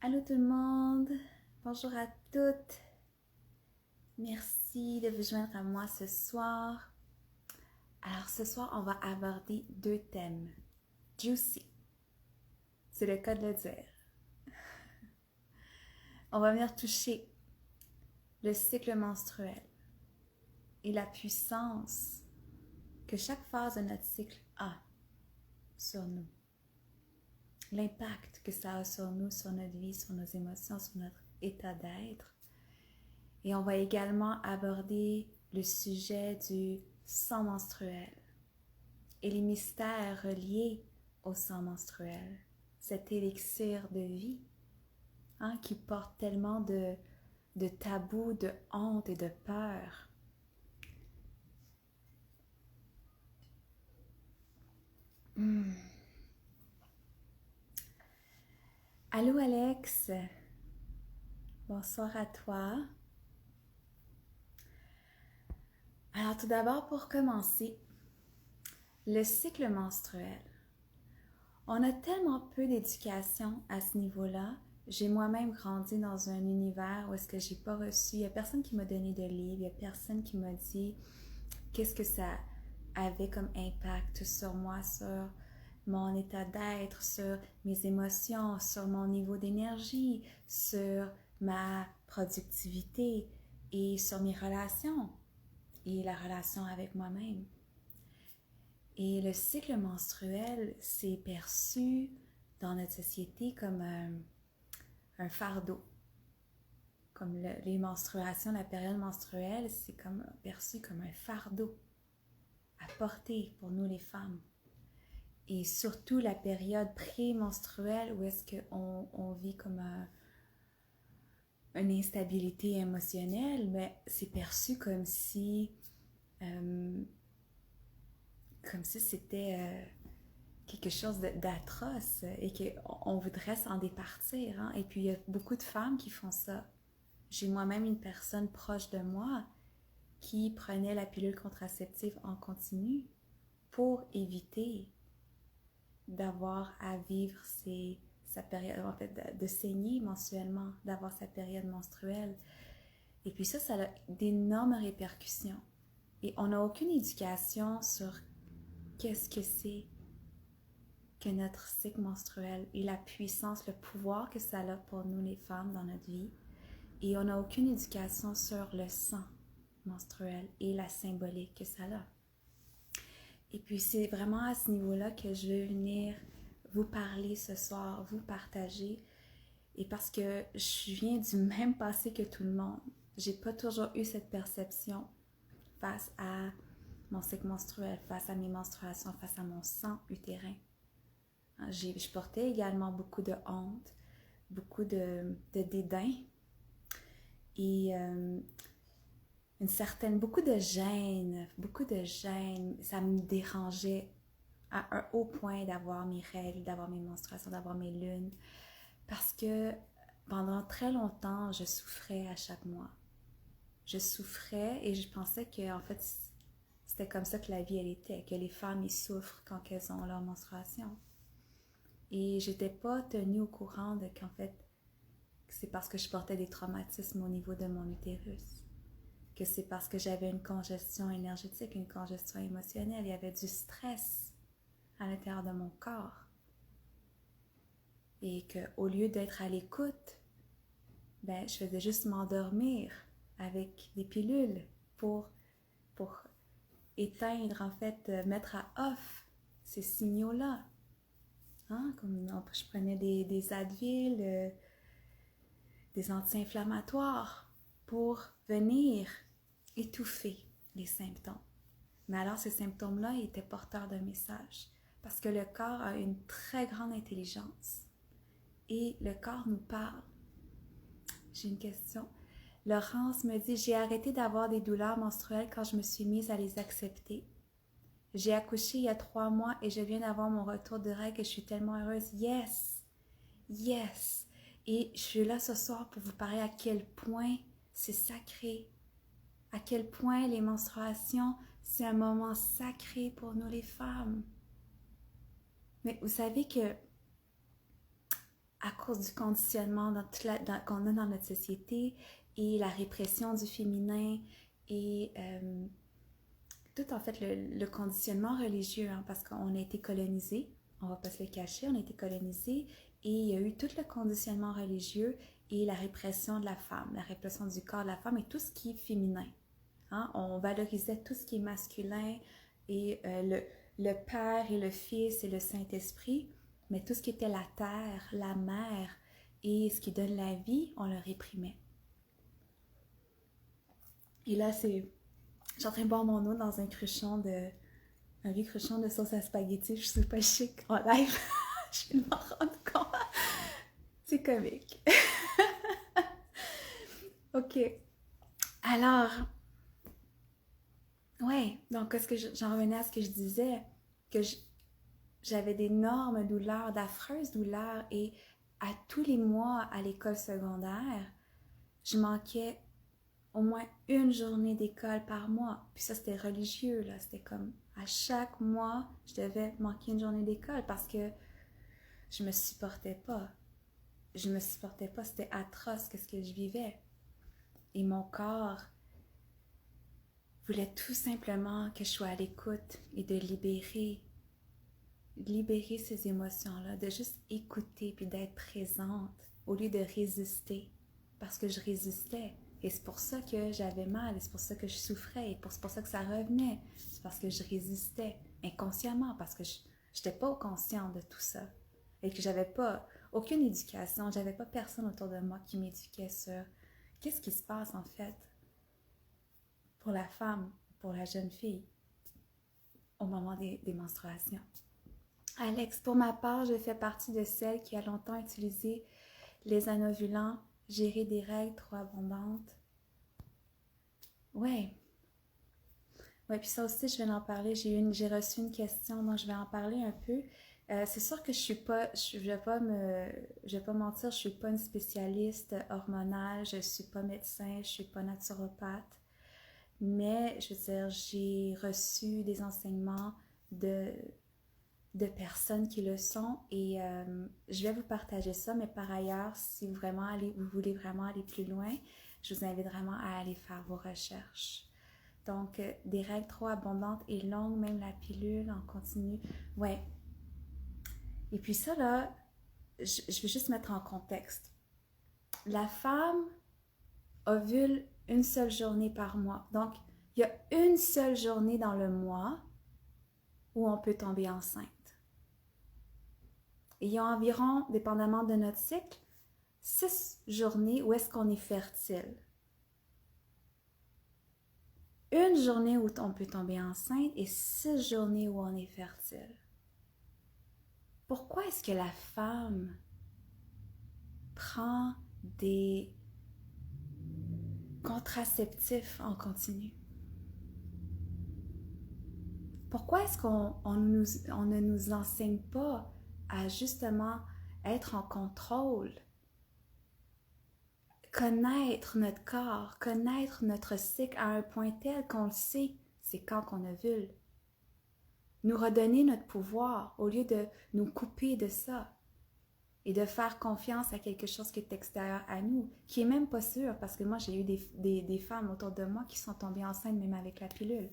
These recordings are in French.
Allô tout le monde, bonjour à toutes. Merci de vous joindre à moi ce soir. Alors ce soir, on va aborder deux thèmes. Juicy, c'est le cas de le dire. On va venir toucher le cycle menstruel et la puissance que chaque phase de notre cycle a sur nous. L'impact que ça a sur nous, sur notre vie, sur nos émotions, sur notre état d'être. Et on va également aborder le sujet du sang menstruel et les mystères reliés au sang menstruel, cet élixir de vie qui porte tellement de tabous, de honte et de peur. Allô Alex, bonsoir à toi. Alors tout d'abord, pour commencer, le cycle menstruel. On a tellement peu d'éducation à ce niveau-là. J'ai moi-même grandi dans un univers où est-ce que j'ai pas reçu, il n'y a personne qui m'a donné de livre, il n'y a personne qui m'a dit qu'est-ce que ça avait comme impact sur moi, sur mon état d'être, sur mes émotions, sur mon niveau d'énergie, sur ma productivité et sur mes relations et la relation avec moi-même. Et le cycle menstruel, c'est perçu dans notre société comme un fardeau. Comme les menstruations, la période menstruelle, c'est comme perçu comme un fardeau à porter pour nous les femmes. Et surtout la période pré-menstruelle où est-ce qu'on vit comme une instabilité émotionnelle, mais c'est perçu comme si c'était quelque chose d'atroce et qu'on voudrait s'en départir. Hein? Et puis il y a beaucoup de femmes qui font ça. J'ai moi-même une personne proche de moi qui prenait la pilule contraceptive en continu pour éviter d'avoir à vivre sa période, en fait, de saigner mensuellement, d'avoir sa période menstruelle. Et puis ça a d'énormes répercussions. Et on n'a aucune éducation sur qu'est-ce que c'est que notre cycle menstruel et la puissance, le pouvoir que ça a pour nous les femmes dans notre vie. Et on n'a aucune éducation sur le sang menstruel et la symbolique que ça a. Et puis c'est vraiment à ce niveau-là que je veux venir vous parler ce soir, vous partager. Et parce que je viens du même passé que tout le monde, j'ai pas toujours eu cette perception face à mon cycle menstruel, face à mes menstruations, face à mon sang utérin. Je portais également beaucoup de honte, beaucoup de dédain et beaucoup de gêne, ça me dérangeait à un haut point d'avoir mes règles, d'avoir mes menstruations, d'avoir mes lunes, parce que pendant très longtemps, je souffrais à chaque mois. Je souffrais et je pensais que en fait, c'était comme ça que la vie elle était, que les femmes ils souffrent quand elles ont leur menstruation. Et j'étais pas tenue au courant de qu'en fait, c'est parce que je portais des traumatismes au niveau de mon utérus, que c'est parce que j'avais une congestion énergétique, une congestion émotionnelle, il y avait du stress à l'intérieur de mon corps. Et qu'au lieu d'être à l'écoute, je faisais juste m'endormir avec des pilules pour éteindre, en fait, mettre à off ces signaux-là. Hein? Comme je prenais des Advil, des anti-inflammatoires pour venir étouffer les symptômes. Mais alors ces symptômes-là étaient porteurs d'un message parce que le corps a une très grande intelligence et le corps nous parle. J'ai une question. Laurence me dit, j'ai arrêté d'avoir des douleurs menstruelles quand je me suis mise à les accepter. J'ai accouché il y a 3 mois et je viens d'avoir mon retour de règles et je suis tellement heureuse. Yes! Yes! Et je suis là ce soir pour vous parler à quel point c'est sacré, à quel point les menstruations, c'est un moment sacré pour nous les femmes. Mais vous savez que à cause du conditionnement qu'on a dans notre société et la répression du féminin et tout en fait le conditionnement religieux, hein, parce qu'on a été colonisé, on va pas se le cacher, on a été colonisé et il y a eu tout le conditionnement religieux et la répression de la femme, la répression du corps de la femme et tout ce qui est féminin. Hein? On valorisait tout ce qui est masculin et le Père et le Fils et le Saint-Esprit, mais tout ce qui était la terre, la mer et ce qui donne la vie, on le réprimait. Et là, je suis en train de boire mon eau dans un vieux cruchon de sauce à spaghetti. Je suis pas chic en live. Je vais m'en rendre compte. C'est comique. OK. Alors, ouais, donc j'en revenais à ce que je disais, que j'avais d'énormes douleurs, d'affreuses douleurs, et à tous les mois à l'école secondaire, je manquais au moins une journée d'école par mois. Puis ça, c'était religieux, là. C'était comme à chaque mois, je devais manquer une journée d'école parce que je me supportais pas. Je me supportais pas. C'était atroce ce que je vivais. Et mon corps voulait tout simplement que je sois à l'écoute et de libérer ces émotions-là, de juste écouter puis d'être présente au lieu de résister. Parce que je résistais. Et c'est pour ça que j'avais mal, et c'est pour ça que je souffrais, et c'est pour ça que ça revenait. C'est parce que je résistais inconsciemment, parce que je n'étais pas consciente de tout ça. Et que j'avais pas aucune éducation, j'avais pas personne autour de moi qui m'éduquait sur qu'est-ce qui se passe en fait pour la femme, pour la jeune fille, au moment des menstruations. Alex, pour ma part, je fais partie de celles qui a longtemps utilisé les anovulants, gérer des règles trop abondantes. Ouais. Ouais, puis ça aussi, je vais en parler. J'ai reçu une question, donc je vais en parler un peu. C'est sûr que je vais pas mentir, je suis pas une spécialiste hormonale, je suis pas médecin, je suis pas naturopathe, mais je veux dire, j'ai reçu des enseignements de personnes qui le sont et je vais vous partager ça, mais par ailleurs, si vous voulez vraiment aller plus loin, je vous invite vraiment à aller faire vos recherches. Donc, des règles trop abondantes et longues, même la pilule en continu. Ouais. Et puis ça, là, je vais juste mettre en contexte. La femme ovule une seule journée par mois. Donc, il y a une seule journée dans le mois où on peut tomber enceinte. Et il y a environ, dépendamment de notre cycle, 6 journées où est-ce qu'on est fertile. Une journée où on peut tomber enceinte et 6 journées où on est fertile. Pourquoi est-ce que la femme prend des contraceptifs en continu? Pourquoi est-ce qu'on ne nous enseigne pas à justement être en contrôle, connaître notre corps, connaître notre cycle à un point tel qu'on le sait, c'est quand qu'on ovule. Nous redonner notre pouvoir au lieu de nous couper de ça et de faire confiance à quelque chose qui est extérieur à nous, qui est même pas sûr, parce que moi j'ai eu des femmes autour de moi qui sont tombées enceintes même avec la pilule.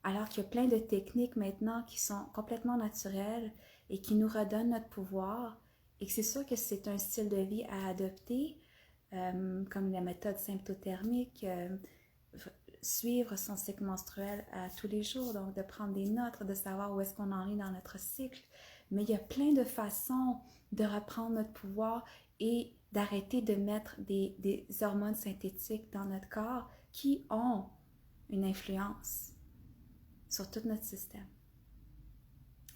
Alors qu'il y a plein de techniques maintenant qui sont complètement naturelles et qui nous redonnent notre pouvoir et que c'est sûr que c'est un style de vie à adopter, comme la méthode symptothermique, suivre son cycle menstruel à tous les jours, donc de prendre des notes, de savoir où est-ce qu'on en est dans notre cycle. Mais il y a plein de façons de reprendre notre pouvoir et d'arrêter de mettre des hormones synthétiques dans notre corps qui ont une influence sur tout notre système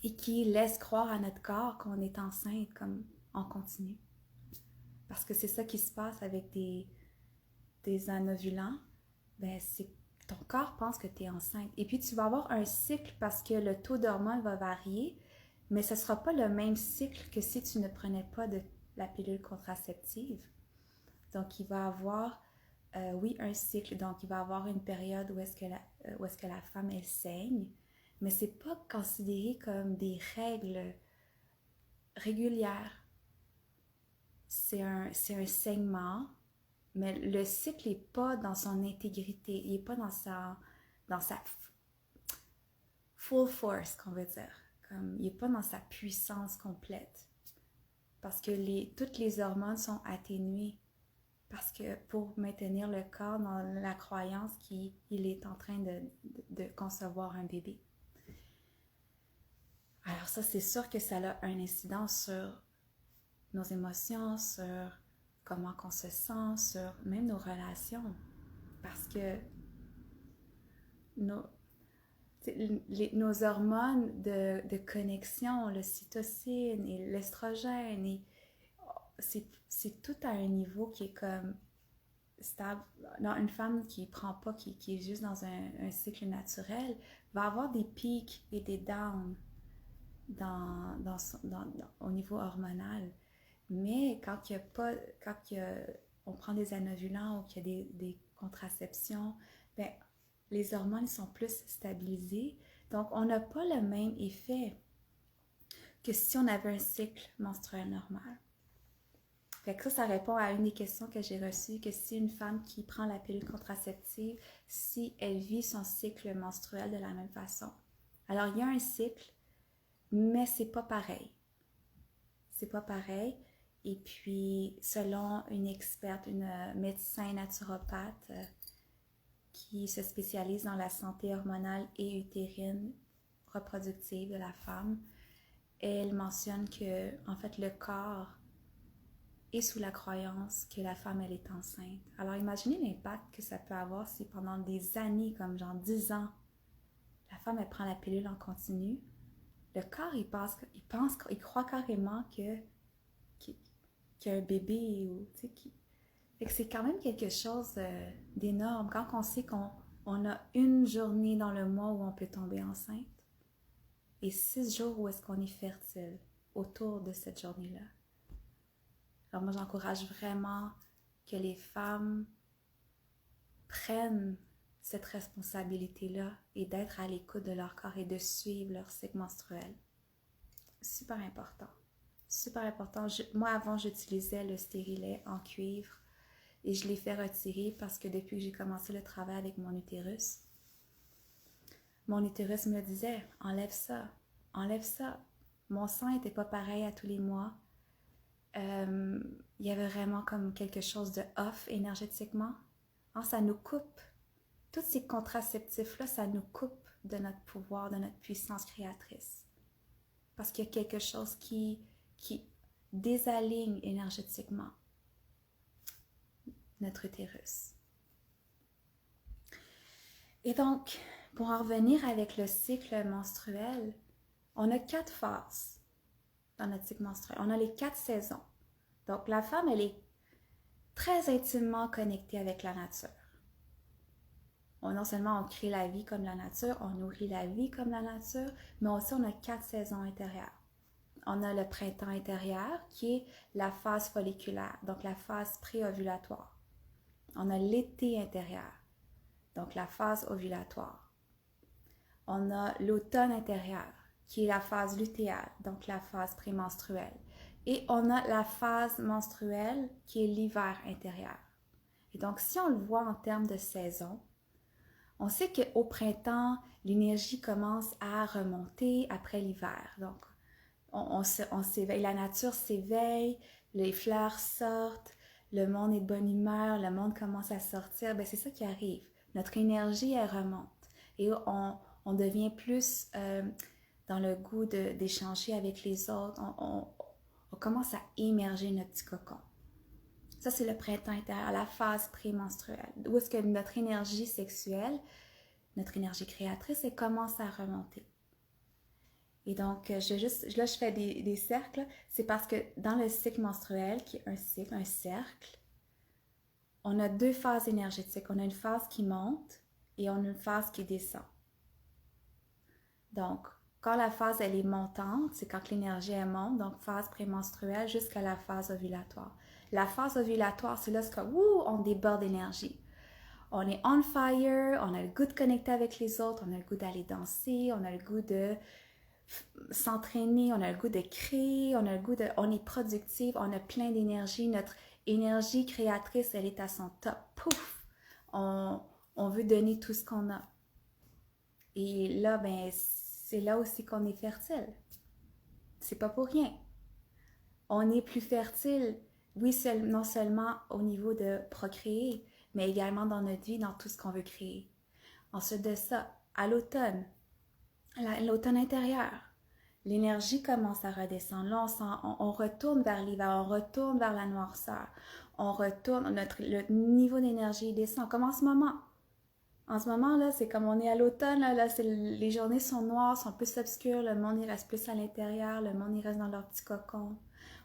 et qui laissent croire à notre corps qu'on est enceinte comme on continue. Parce que c'est ça qui se passe avec des anovulants, ben c'est ton corps pense que tu es enceinte. Et puis tu vas avoir un cycle parce que le taux d'hormones va varier, mais ce ne sera pas le même cycle que si tu ne prenais pas de la pilule contraceptive. Donc il va avoir, oui, un cycle. Donc il va avoir une période où est-ce que la femme elle saigne, mais ce n'est pas considéré comme des règles régulières. c'est un segment, mais le cycle n'est pas dans son intégrité, il n'est pas dans sa full force, qu'on veut dire. Comme, il n'est pas dans sa puissance complète. Parce que toutes les hormones sont atténuées. Parce que pour maintenir le corps dans la croyance qu'il est en train de concevoir un bébé. Alors ça, c'est sûr que ça a un incidence sur nos émotions, sur comment on se sent, sur même nos relations. Parce que nos hormones de connexion, l'ocytocine et l'estrogène, c'est tout à un niveau qui est comme stable. Non, une femme qui prend pas, qui est juste dans un cycle naturel, va avoir des pics et des downs au niveau hormonal. Mais quand on prend des anovulants ou qu'il y a des contraceptions, ben, les hormones sont plus stabilisées. Donc, on n'a pas le même effet que si on avait un cycle menstruel normal. Fait que ça répond à une des questions que j'ai reçues, que si une femme qui prend la pilule contraceptive, si elle vit son cycle menstruel de la même façon. Alors, il y a un cycle, mais c'est pas pareil. C'est pas pareil. Et puis, selon une experte, une médecin naturopathe qui se spécialise dans la santé hormonale et utérine reproductive de la femme, elle mentionne que, en fait, le corps est sous la croyance que la femme, elle est enceinte. Alors, imaginez l'impact que ça peut avoir si pendant des années, comme genre 10 ans, la femme, elle prend la pilule en continu. Le corps, il croit carrément qu'il y a un bébé ou, tu sais, Fait que c'est quand même quelque chose d'énorme quand on sait qu'on a une journée dans le mois où on peut tomber enceinte et 6 jours où est-ce qu'on est fertile autour de cette journée-là. Alors moi, j'encourage vraiment que les femmes prennent cette responsabilité-là et d'être à l'écoute de leur corps et de suivre leur cycle menstruel. Super important. Super important. Moi, avant, j'utilisais le stérilet en cuivre et je l'ai fait retirer parce que depuis que j'ai commencé le travail avec mon utérus me disait « Enlève ça, enlève ça ». Mon sang n'était pas pareil à tous les mois. Il y avait vraiment comme quelque chose de off énergétiquement. Ça nous coupe. Tous ces contraceptifs-là, ça nous coupe de notre pouvoir, de notre puissance créatrice. Parce qu'il y a quelque chose qui désaligne énergétiquement notre utérus. Et donc, pour en revenir avec le cycle menstruel, on a 4 phases dans notre cycle menstruel. On a les 4 saisons. Donc, la femme, elle est très intimement connectée avec la nature. Non seulement on crée la vie comme la nature, on nourrit la vie comme la nature, mais aussi on a 4 saisons intérieures. On a le printemps intérieur qui est la phase folliculaire, donc la phase pré-ovulatoire. On a l'été intérieur, donc la phase ovulatoire. On a l'automne intérieur qui est la phase lutéale, donc la phase prémenstruelle. Et on a la phase menstruelle qui est l'hiver intérieur. Et donc, si on le voit en termes de saison, on sait qu'au printemps, l'énergie commence à remonter après l'hiver. Donc, on s'éveille, la nature s'éveille, les fleurs sortent, le monde est de bonne humeur, le monde commence à sortir. Bien, c'est ça qui arrive. Notre énergie, elle remonte. Et on devient plus dans le goût d'échanger avec les autres. On commence à émerger notre petit cocon. Ça, c'est le printemps intérieur, la phase prémenstruelle, où est-ce que notre énergie sexuelle, notre énergie créatrice, elle commence à remonter. Et donc, là, je fais des cercles. C'est parce que dans le cycle menstruel, qui est un cercle, on a 2 phases énergétiques. On a une phase qui monte et on a une phase qui descend. Donc, quand la phase, elle est montante, c'est quand l'énergie, elle monte, donc phase prémenstruelle jusqu'à la phase ovulatoire. La phase ovulatoire, c'est là on déborde d'énergie. On est on fire, on a le goût de connecter avec les autres, on a le goût d'aller danser, on a le goût de s'entraîner, on a le goût de créer, on a le goût de... On est productif, on a plein d'énergie. Notre énergie créatrice, elle est à son top. Pouf! On veut donner tout ce qu'on a. Et là, ben, c'est là aussi qu'on est fertile. C'est pas pour rien. On est plus fertile, oui, non seulement au niveau de procréer, mais également dans notre vie, dans tout ce qu'on veut créer. Ensuite de ça, à l'automne, l'automne intérieur, l'énergie commence à redescendre. Là, on retourne vers l'hiver, on retourne vers la noirceur, on retourne, le niveau d'énergie descend, comme en ce moment. En ce moment, là, c'est comme on est à l'automne, là les journées sont noires, sont plus obscures, le monde il reste plus à l'intérieur, le monde il reste dans leur petit cocon.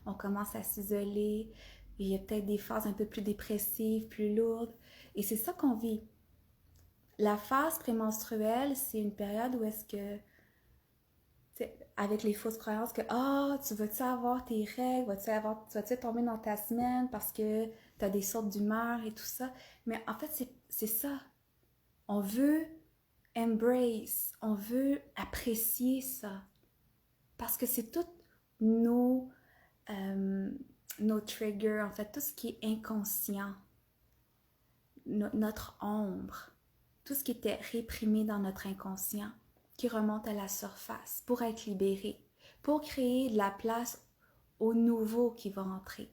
On commence à s'isoler, il y a peut-être des phases un peu plus dépressives, plus lourdes. Et c'est ça qu'on vit. La phase prémenstruelle, c'est une période où est-ce que, avec les fausses croyances que tu vas-tu avoir tes règles, tu vas-tu tomber dans ta semaine parce que tu as des sortes d'humeur et tout ça. Mais en fait, c'est ça. On veut embrace, on veut apprécier ça. Parce que c'est tous nos, nos triggers, en fait, tout ce qui est inconscient, notre ombre, tout ce qui était réprimé dans notre inconscient, qui remonte à la surface pour être libéré, pour créer de la place au nouveau qui va entrer.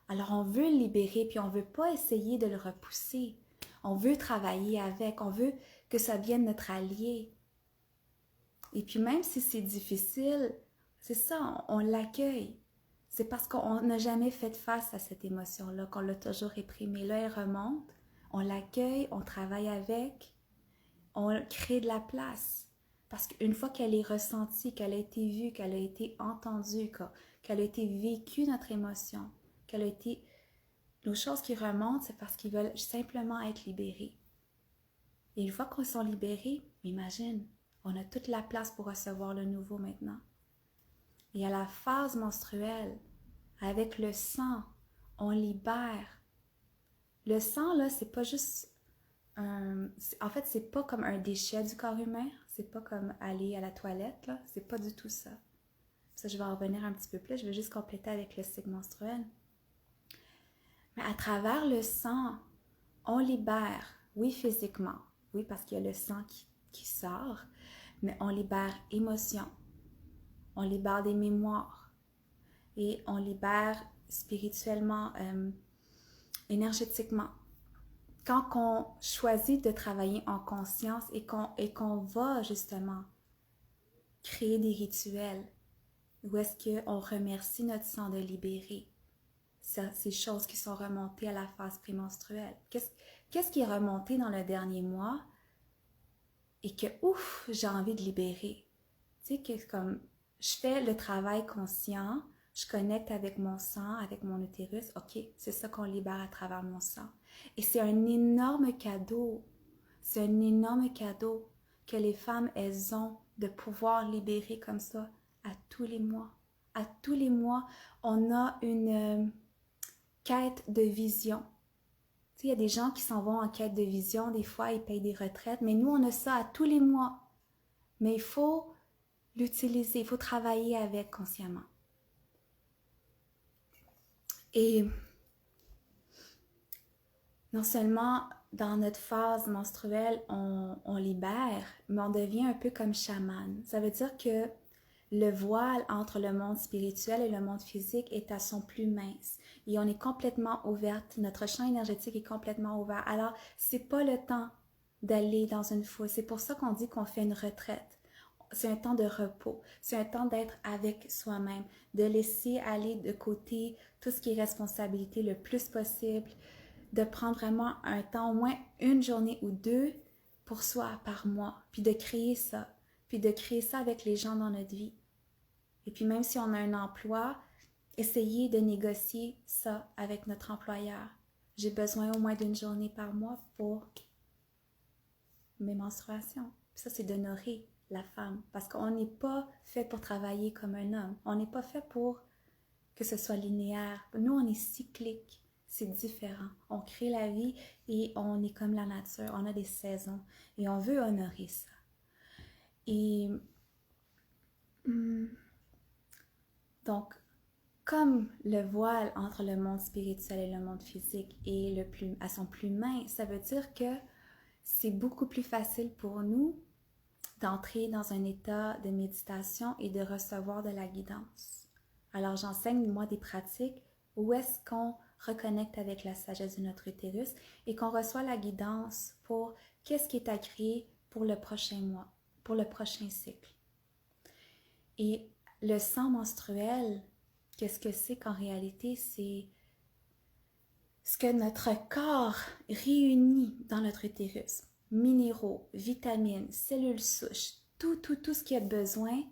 Alors on veut le libérer, puis on ne veut pas essayer de le repousser. On veut travailler avec, on veut que ça devienne notre allié. Et puis même si c'est difficile, c'est ça, on l'accueille. C'est parce qu'on n'a jamais fait face à cette émotion-là, qu'on l'a toujours réprimée. Là, elle remonte, on l'accueille, on travaille avec, on crée de la place. Parce qu'une fois qu'elle est ressentie, qu'elle a été vue, qu'elle a été entendue, qu'elle a été vécue, notre émotion, qu'elle a été... Nos choses qui remontent, c'est parce qu'ils veulent simplement être libérés. Et une fois qu'ils sont libérés, imagine, on a toute la place pour recevoir le nouveau maintenant. Et à la phase menstruelle, avec le sang, on libère. Le sang, là, c'est pas juste en fait, c'est pas comme un déchet du corps humain. C'est pas comme aller à la toilette, là. C'est pas du tout ça. Ça, je vais en revenir un petit peu plus. Je vais juste compléter avec le cycle menstruel. Mais à travers le sang, on libère, oui, physiquement, oui, parce qu'il y a le sang qui sort, mais on libère émotions, on libère des mémoires et on libère spirituellement, énergétiquement. Quand on choisit de travailler en conscience et qu'on va justement créer des rituels où est-ce qu'on remercie notre sang de libérer ces choses qui sont remontées à la phase prémenstruelle. Qu'est-ce qui est remonté dans le dernier mois et que, ouf, j'ai envie de libérer. Tu sais, que comme je fais le travail conscient, je connecte avec mon sang, avec mon utérus, ok, c'est ça qu'on libère à travers mon sang. Et c'est un énorme cadeau, c'est un énorme cadeau que les femmes, elles ont de pouvoir libérer comme ça à tous les mois. À tous les mois, on a une quête de vision. Tu sais, il y a des gens qui s'en vont en quête de vision, des fois ils payent des retraites, mais nous on a ça à tous les mois. Mais il faut l'utiliser, il faut travailler avec consciemment. Et non seulement dans notre phase menstruelle, on libère, mais on devient un peu comme chaman. Ça veut dire que le voile entre le monde spirituel et le monde physique est à son plus mince. Et on est complètement ouverte. Notre champ énergétique est complètement ouvert. Alors, c'est pas le temps d'aller dans une foule. C'est pour ça qu'on dit qu'on fait une retraite. C'est un temps de repos. C'est un temps d'être avec soi-même, de laisser aller de côté tout ce qui est responsabilité le plus possible, de prendre vraiment un temps, au moins une journée ou deux pour soi par mois, puis de créer ça. Puis de créer ça avec les gens dans notre vie. Et puis même si on a un emploi, essayer de négocier ça avec notre employeur. J'ai besoin au moins d'une journée par mois pour mes menstruations. Puis ça, c'est d'honorer la femme. Parce qu'on n'est pas fait pour travailler comme un homme. On n'est pas fait pour que ce soit linéaire. Nous, on est cyclique. C'est différent. On crée la vie et on est comme la nature. On a des saisons et on veut honorer ça. Et Hmm. Donc, comme le voile entre le monde spirituel et le monde physique est à son plus mince, ça veut dire que c'est beaucoup plus facile pour nous d'entrer dans un état de méditation et de recevoir de la guidance. Alors j'enseigne, moi, des pratiques où est-ce qu'on reconnecte avec la sagesse de notre utérus et qu'on reçoit la guidance pour qu'est-ce qui est à créer pour le prochain mois, pour le prochain cycle. Et le sang menstruel, qu'est-ce que c'est qu'en réalité? C'est ce que notre corps réunit dans notre utérus. Minéraux, vitamines, cellules souches, tout ce qui a besoin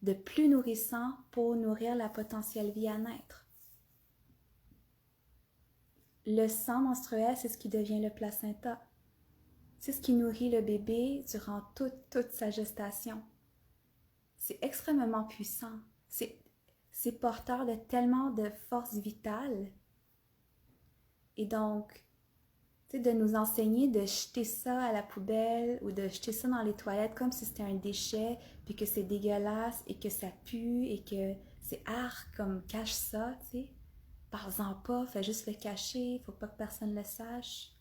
de plus nourrissant pour nourrir la potentielle vie à naître. Le sang menstruel, c'est ce qui devient le placenta. C'est ce qui nourrit le bébé durant toute sa gestation. C'est extrêmement puissant. C'est porteur de tellement de force vitale. Et donc, de nous enseigner de jeter ça à la poubelle ou de jeter ça dans les toilettes comme si c'était un déchet, puis que c'est dégueulasse et que ça pue et que c'est comme cache ça, tu sais. Parle-en pas, fais juste le cacher, faut pas que personne le sache.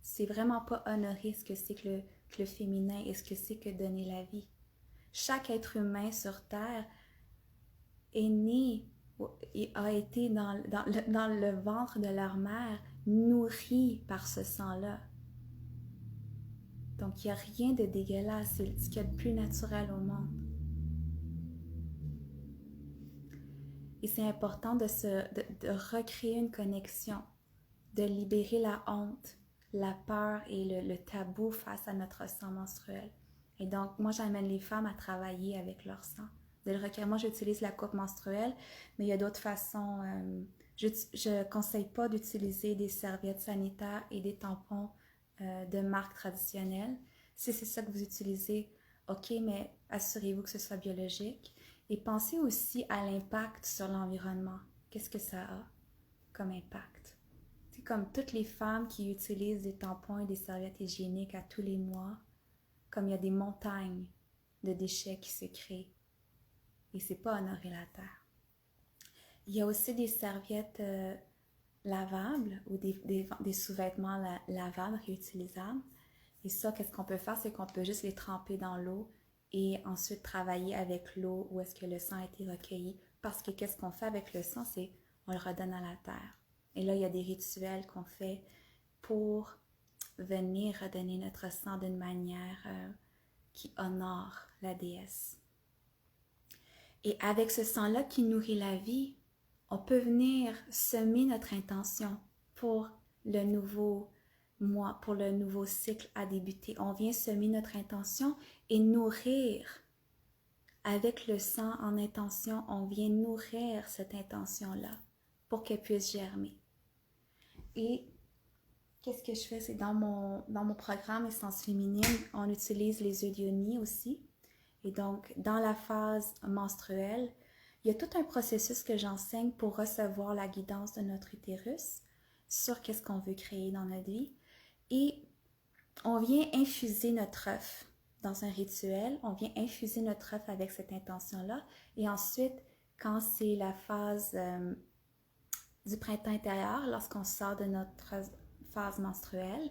C'est vraiment pas honorer ce que c'est que le féminin et ce que c'est que donner la vie. Chaque être humain sur Terre est né et a été dans le ventre de leur mère, nourri par ce sang-là. Donc, il n'y a rien de dégueulasse, c'est ce qu'il y a de plus naturel au monde. Et c'est important de recréer une connexion, de libérer la honte, la peur et le tabou face à notre sang menstruel. Et donc, moi, j'amène les femmes à travailler avec leur sang. De le recréer. Moi, j'utilise la coupe menstruelle, mais il y a d'autres façons. Je ne conseille pas d'utiliser des serviettes sanitaires et des tampons de marque traditionnelle. Si c'est ça que vous utilisez, ok, mais assurez-vous que ce soit biologique. Et pensez aussi à l'impact sur l'environnement. Qu'est-ce que ça a comme impact? C'est comme toutes les femmes qui utilisent des tampons et des serviettes hygiéniques à tous les mois, comme il y a des montagnes de déchets qui se créent. Et c'est pas honorer la terre. Il y a aussi des serviettes lavables ou des sous-vêtements lavables, réutilisables. Et ça, qu'est-ce qu'on peut faire? C'est qu'on peut juste les tremper dans l'eau et ensuite travailler avec l'eau où est-ce que le sang a été recueilli. Parce que qu'est-ce qu'on fait avec le sang? C'est on le redonne à la terre. Et là, il y a des rituels qu'on fait pour venir redonner notre sang d'une manière qui honore la déesse. Et avec ce sang-là qui nourrit la vie, on peut venir semer notre intention pour le nouveau mois, pour le nouveau cycle à débuter. On vient semer notre intention et nourrir. Avec le sang en intention, on vient nourrir cette intention-là pour qu'elle puisse germer. Et qu'est-ce que je fais? C'est dans mon programme Essence féminine, on utilise les œufs d'Ioni aussi. Et donc, dans la phase menstruelle, il y a tout un processus que j'enseigne pour recevoir la guidance de notre utérus sur qu'est-ce qu'on veut créer dans notre vie. Et on vient infuser notre œuf dans un rituel, on vient infuser notre œuf avec cette intention-là. Et ensuite, quand c'est la phase du printemps intérieur, lorsqu'on sort de notre phase menstruelle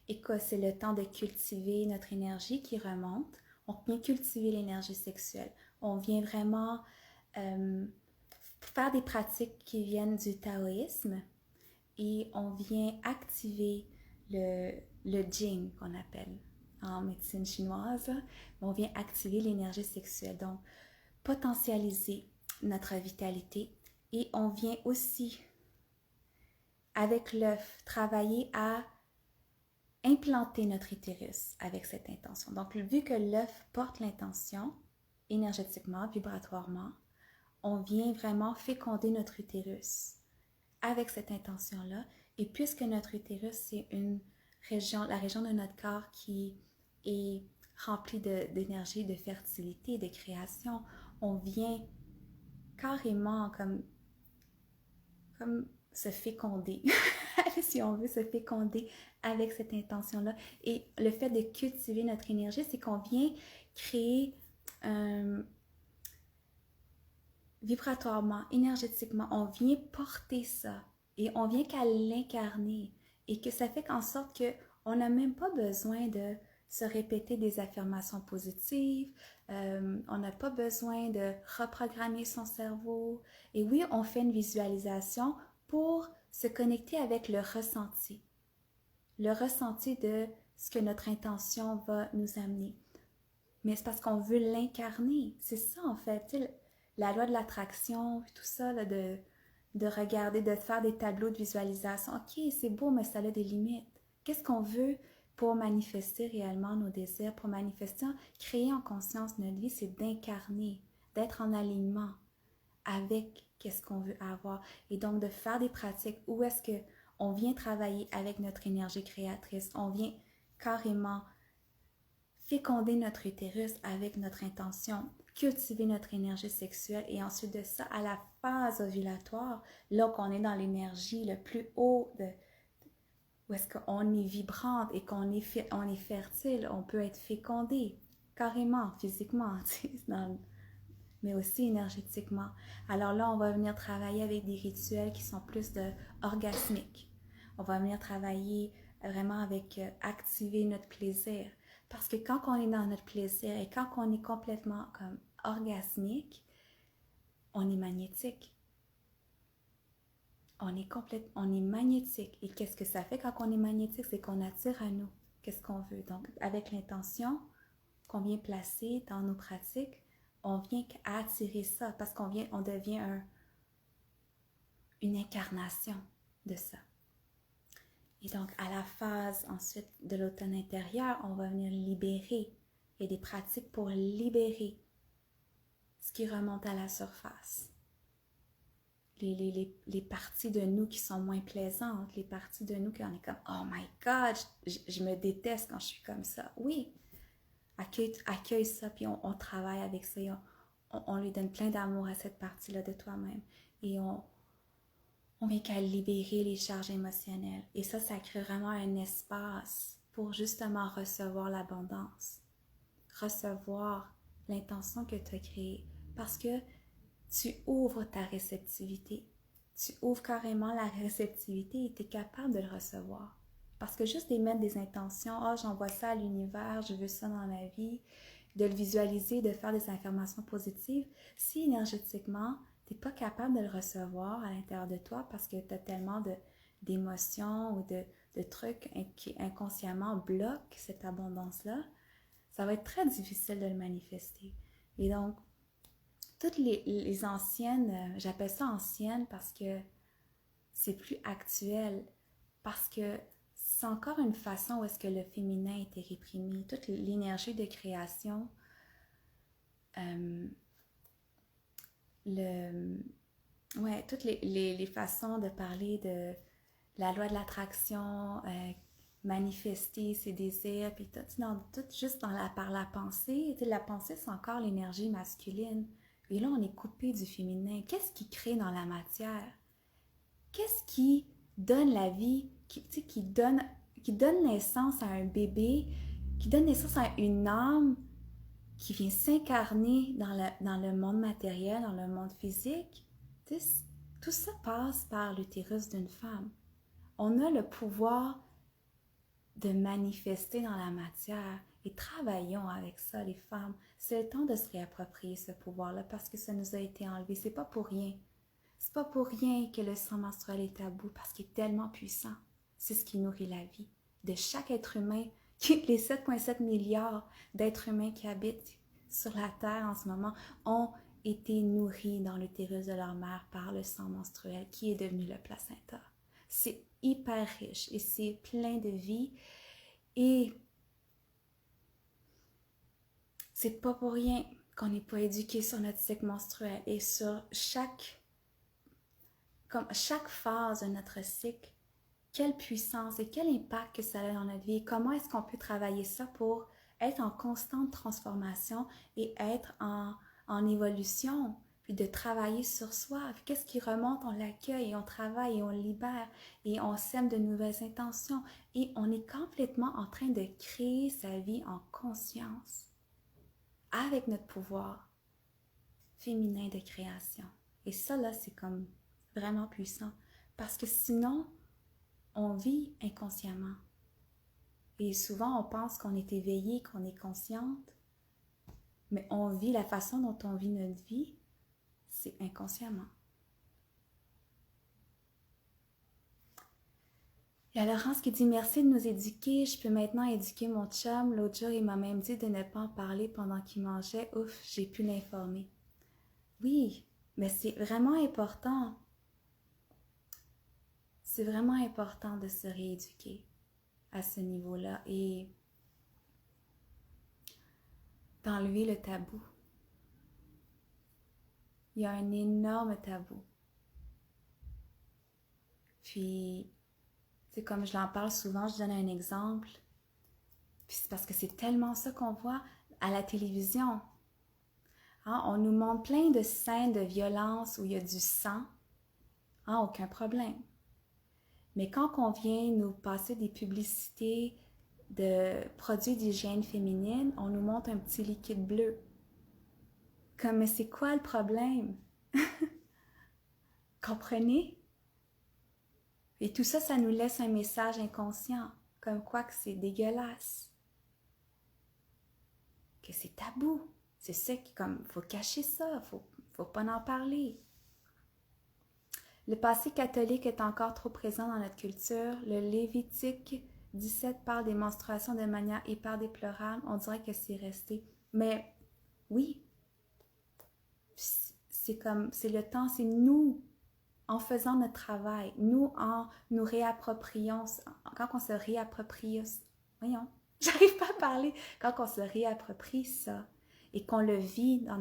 et que c'est le temps de cultiver notre énergie qui remonte, on vient cultiver l'énergie sexuelle. On vient vraiment faire des pratiques qui viennent du taoïsme et on vient activer le Jing qu'on appelle en médecine chinoise. On vient activer l'énergie sexuelle, donc potentialiser notre vitalité et on vient aussi avec l'œuf travailler à implanter notre utérus avec cette intention. Donc, vu que l'œuf porte l'intention, énergétiquement, vibratoirement, on vient vraiment féconder notre utérus avec cette intention-là. Et puisque notre utérus, c'est la région de notre corps qui est remplie d'énergie, de fertilité, de création, on vient carrément comme se féconder, si on veut se féconder avec cette intention-là. Et le fait de cultiver notre énergie, c'est qu'on vient créer vibratoirement, énergétiquement, on vient porter ça et on vient qu'à l'incarner et que ça fait qu'en sorte que on n'a même pas besoin de se répéter des affirmations positives, on n'a pas besoin de reprogrammer son cerveau. Et oui, on fait une visualisation pour se connecter avec le ressenti de ce que notre intention va nous amener. Mais c'est parce qu'on veut l'incarner. C'est ça, en fait. Tu sais, la loi de l'attraction, tout ça, là, de regarder, de faire des tableaux de visualisation. OK, c'est beau, mais ça a des limites. Qu'est-ce qu'on veut pour manifester réellement nos désirs, pour manifester, créer en conscience notre vie, c'est d'incarner, d'être en alignement avec qu'est-ce qu'on veut avoir. Et donc, de faire des pratiques où est-ce que on vient travailler avec notre énergie créatrice, on vient carrément féconder notre utérus avec notre intention, cultiver notre énergie sexuelle et ensuite de ça, à la phase ovulatoire, là qu'on est dans l'énergie le plus haut, où est-ce qu'on est vibrante et on est fertile, on peut être fécondé, carrément, physiquement, mais aussi énergétiquement. Alors là, on va venir travailler avec des rituels qui sont plus orgasmiques. On va venir travailler vraiment avec activer notre plaisir. Parce que quand on est dans notre plaisir et quand on est complètement comme orgasmique, on est magnétique. On est magnétique. Et qu'est-ce que ça fait quand on est magnétique? C'est qu'on attire à nous qu'est-ce qu'on veut. Donc, avec l'intention qu'on vient placer dans nos pratiques, on vient attirer ça parce on devient une incarnation de ça. Et donc, à la phase ensuite de l'automne intérieur, on va venir libérer. Il y a des pratiques pour libérer ce qui remonte à la surface. Les parties de nous qui sont moins plaisantes, les parties de nous qui on est comme « Oh my God, je me déteste quand je suis comme ça. » Oui, accueille ça, puis on travaille avec ça. On lui donne plein d'amour à cette partie-là de toi-même. Et on vient qu'à libérer les charges émotionnelles. Et ça crée vraiment un espace pour justement recevoir l'abondance. Recevoir l'intention que tu as créée. Parce que tu ouvres ta réceptivité. Tu ouvres carrément la réceptivité et tu es capable de le recevoir. Parce que juste d'émettre des intentions, « Ah, j'envoie ça à l'univers, je veux ça dans ma vie », de le visualiser, de faire des affirmations positives, si énergétiquement, tu n'es pas capable de le recevoir à l'intérieur de toi parce que tu as tellement d'émotions ou de trucs qui inconsciemment bloquent cette abondance-là, ça va être très difficile de le manifester. Et donc, toutes les anciennes, j'appelle ça anciennes parce que c'est plus actuel, parce que c'est encore une façon où est-ce que le féminin a été réprimé. Toute l'énergie de création, toutes les façons de parler de la loi de l'attraction, manifester ses désirs, puis tout juste par la pensée. La pensée, c'est encore l'énergie masculine. Et là, on est coupé du féminin. Qu'est-ce qui crée dans la matière? Qu'est-ce qui donne la vie, qui donne naissance à un bébé, qui donne naissance à une âme qui vient s'incarner dans le monde matériel, dans le monde physique? Tout ça passe par l'utérus d'une femme. On a le pouvoir de manifester dans la matière et travaillons avec ça, les femmes. C'est le temps de se réapproprier ce pouvoir-là parce que ça nous a été enlevé. C'est pas pour rien. C'est pas pour rien que le sang menstruel est tabou parce qu'il est tellement puissant. C'est ce qui nourrit la vie de chaque être humain, les 7,7 milliards d'êtres humains qui habitent sur la Terre en ce moment ont été nourris dans l'utérus de leur mère par le sang menstruel qui est devenu le placenta. C'est hyper riche et c'est plein de vie et c'est pas pour rien qu'on n'est pas éduqué sur notre cycle menstruel et sur chaque phase de notre cycle, quelle puissance et quel impact que ça a dans notre vie et comment est-ce qu'on peut travailler ça pour être en constante transformation et être en évolution, puis de travailler sur soi. Puis qu'est-ce qui remonte, on l'accueille et on travaille et on libère et on sème de nouvelles intentions et on est complètement en train de créer sa vie en conscience avec notre pouvoir féminin de création. Et ça, là, c'est comme vraiment puissant. Parce que sinon, on vit inconsciemment. Et souvent, on pense qu'on est éveillé, qu'on est consciente, mais on vit la façon dont on vit notre vie, c'est inconsciemment. Il y a Laurence qui dit « Merci de nous éduquer, je peux maintenant éduquer mon chum. L'autre jour, il m'a même dit de ne pas en parler pendant qu'il mangeait. Ouf, j'ai pu l'informer. » Oui, mais c'est vraiment important. C'est vraiment important de se rééduquer à ce niveau-là et d'enlever le tabou. Il y a un énorme tabou. Puis, c'est comme je l'en parle souvent, je donne un exemple. Puis c'est parce que c'est tellement ça qu'on voit à la télévision. Hein? On nous montre plein de scènes de violence où il y a du sang. Hein? Aucun problème. Mais quand on vient nous passer des publicités de produits d'hygiène féminine, on nous montre un petit liquide bleu. Comme, mais c'est quoi le problème? Comprenez? Et tout ça, ça nous laisse un message inconscient, comme quoi que c'est dégueulasse, que c'est tabou. C'est ça qui, comme, faut cacher ça, faut pas en parler. Le passé catholique est encore trop présent dans notre culture. Le Lévitique 17 parle des menstruations de manière hyper déplorable. On dirait que c'est resté. Mais oui, c'est comme, c'est le temps, c'est nous, en faisant notre travail, nous, en nous réapproprions, quand on se réapproprie, voyons, j'arrive pas à parler, quand on se réapproprie ça, et qu'on le vit dans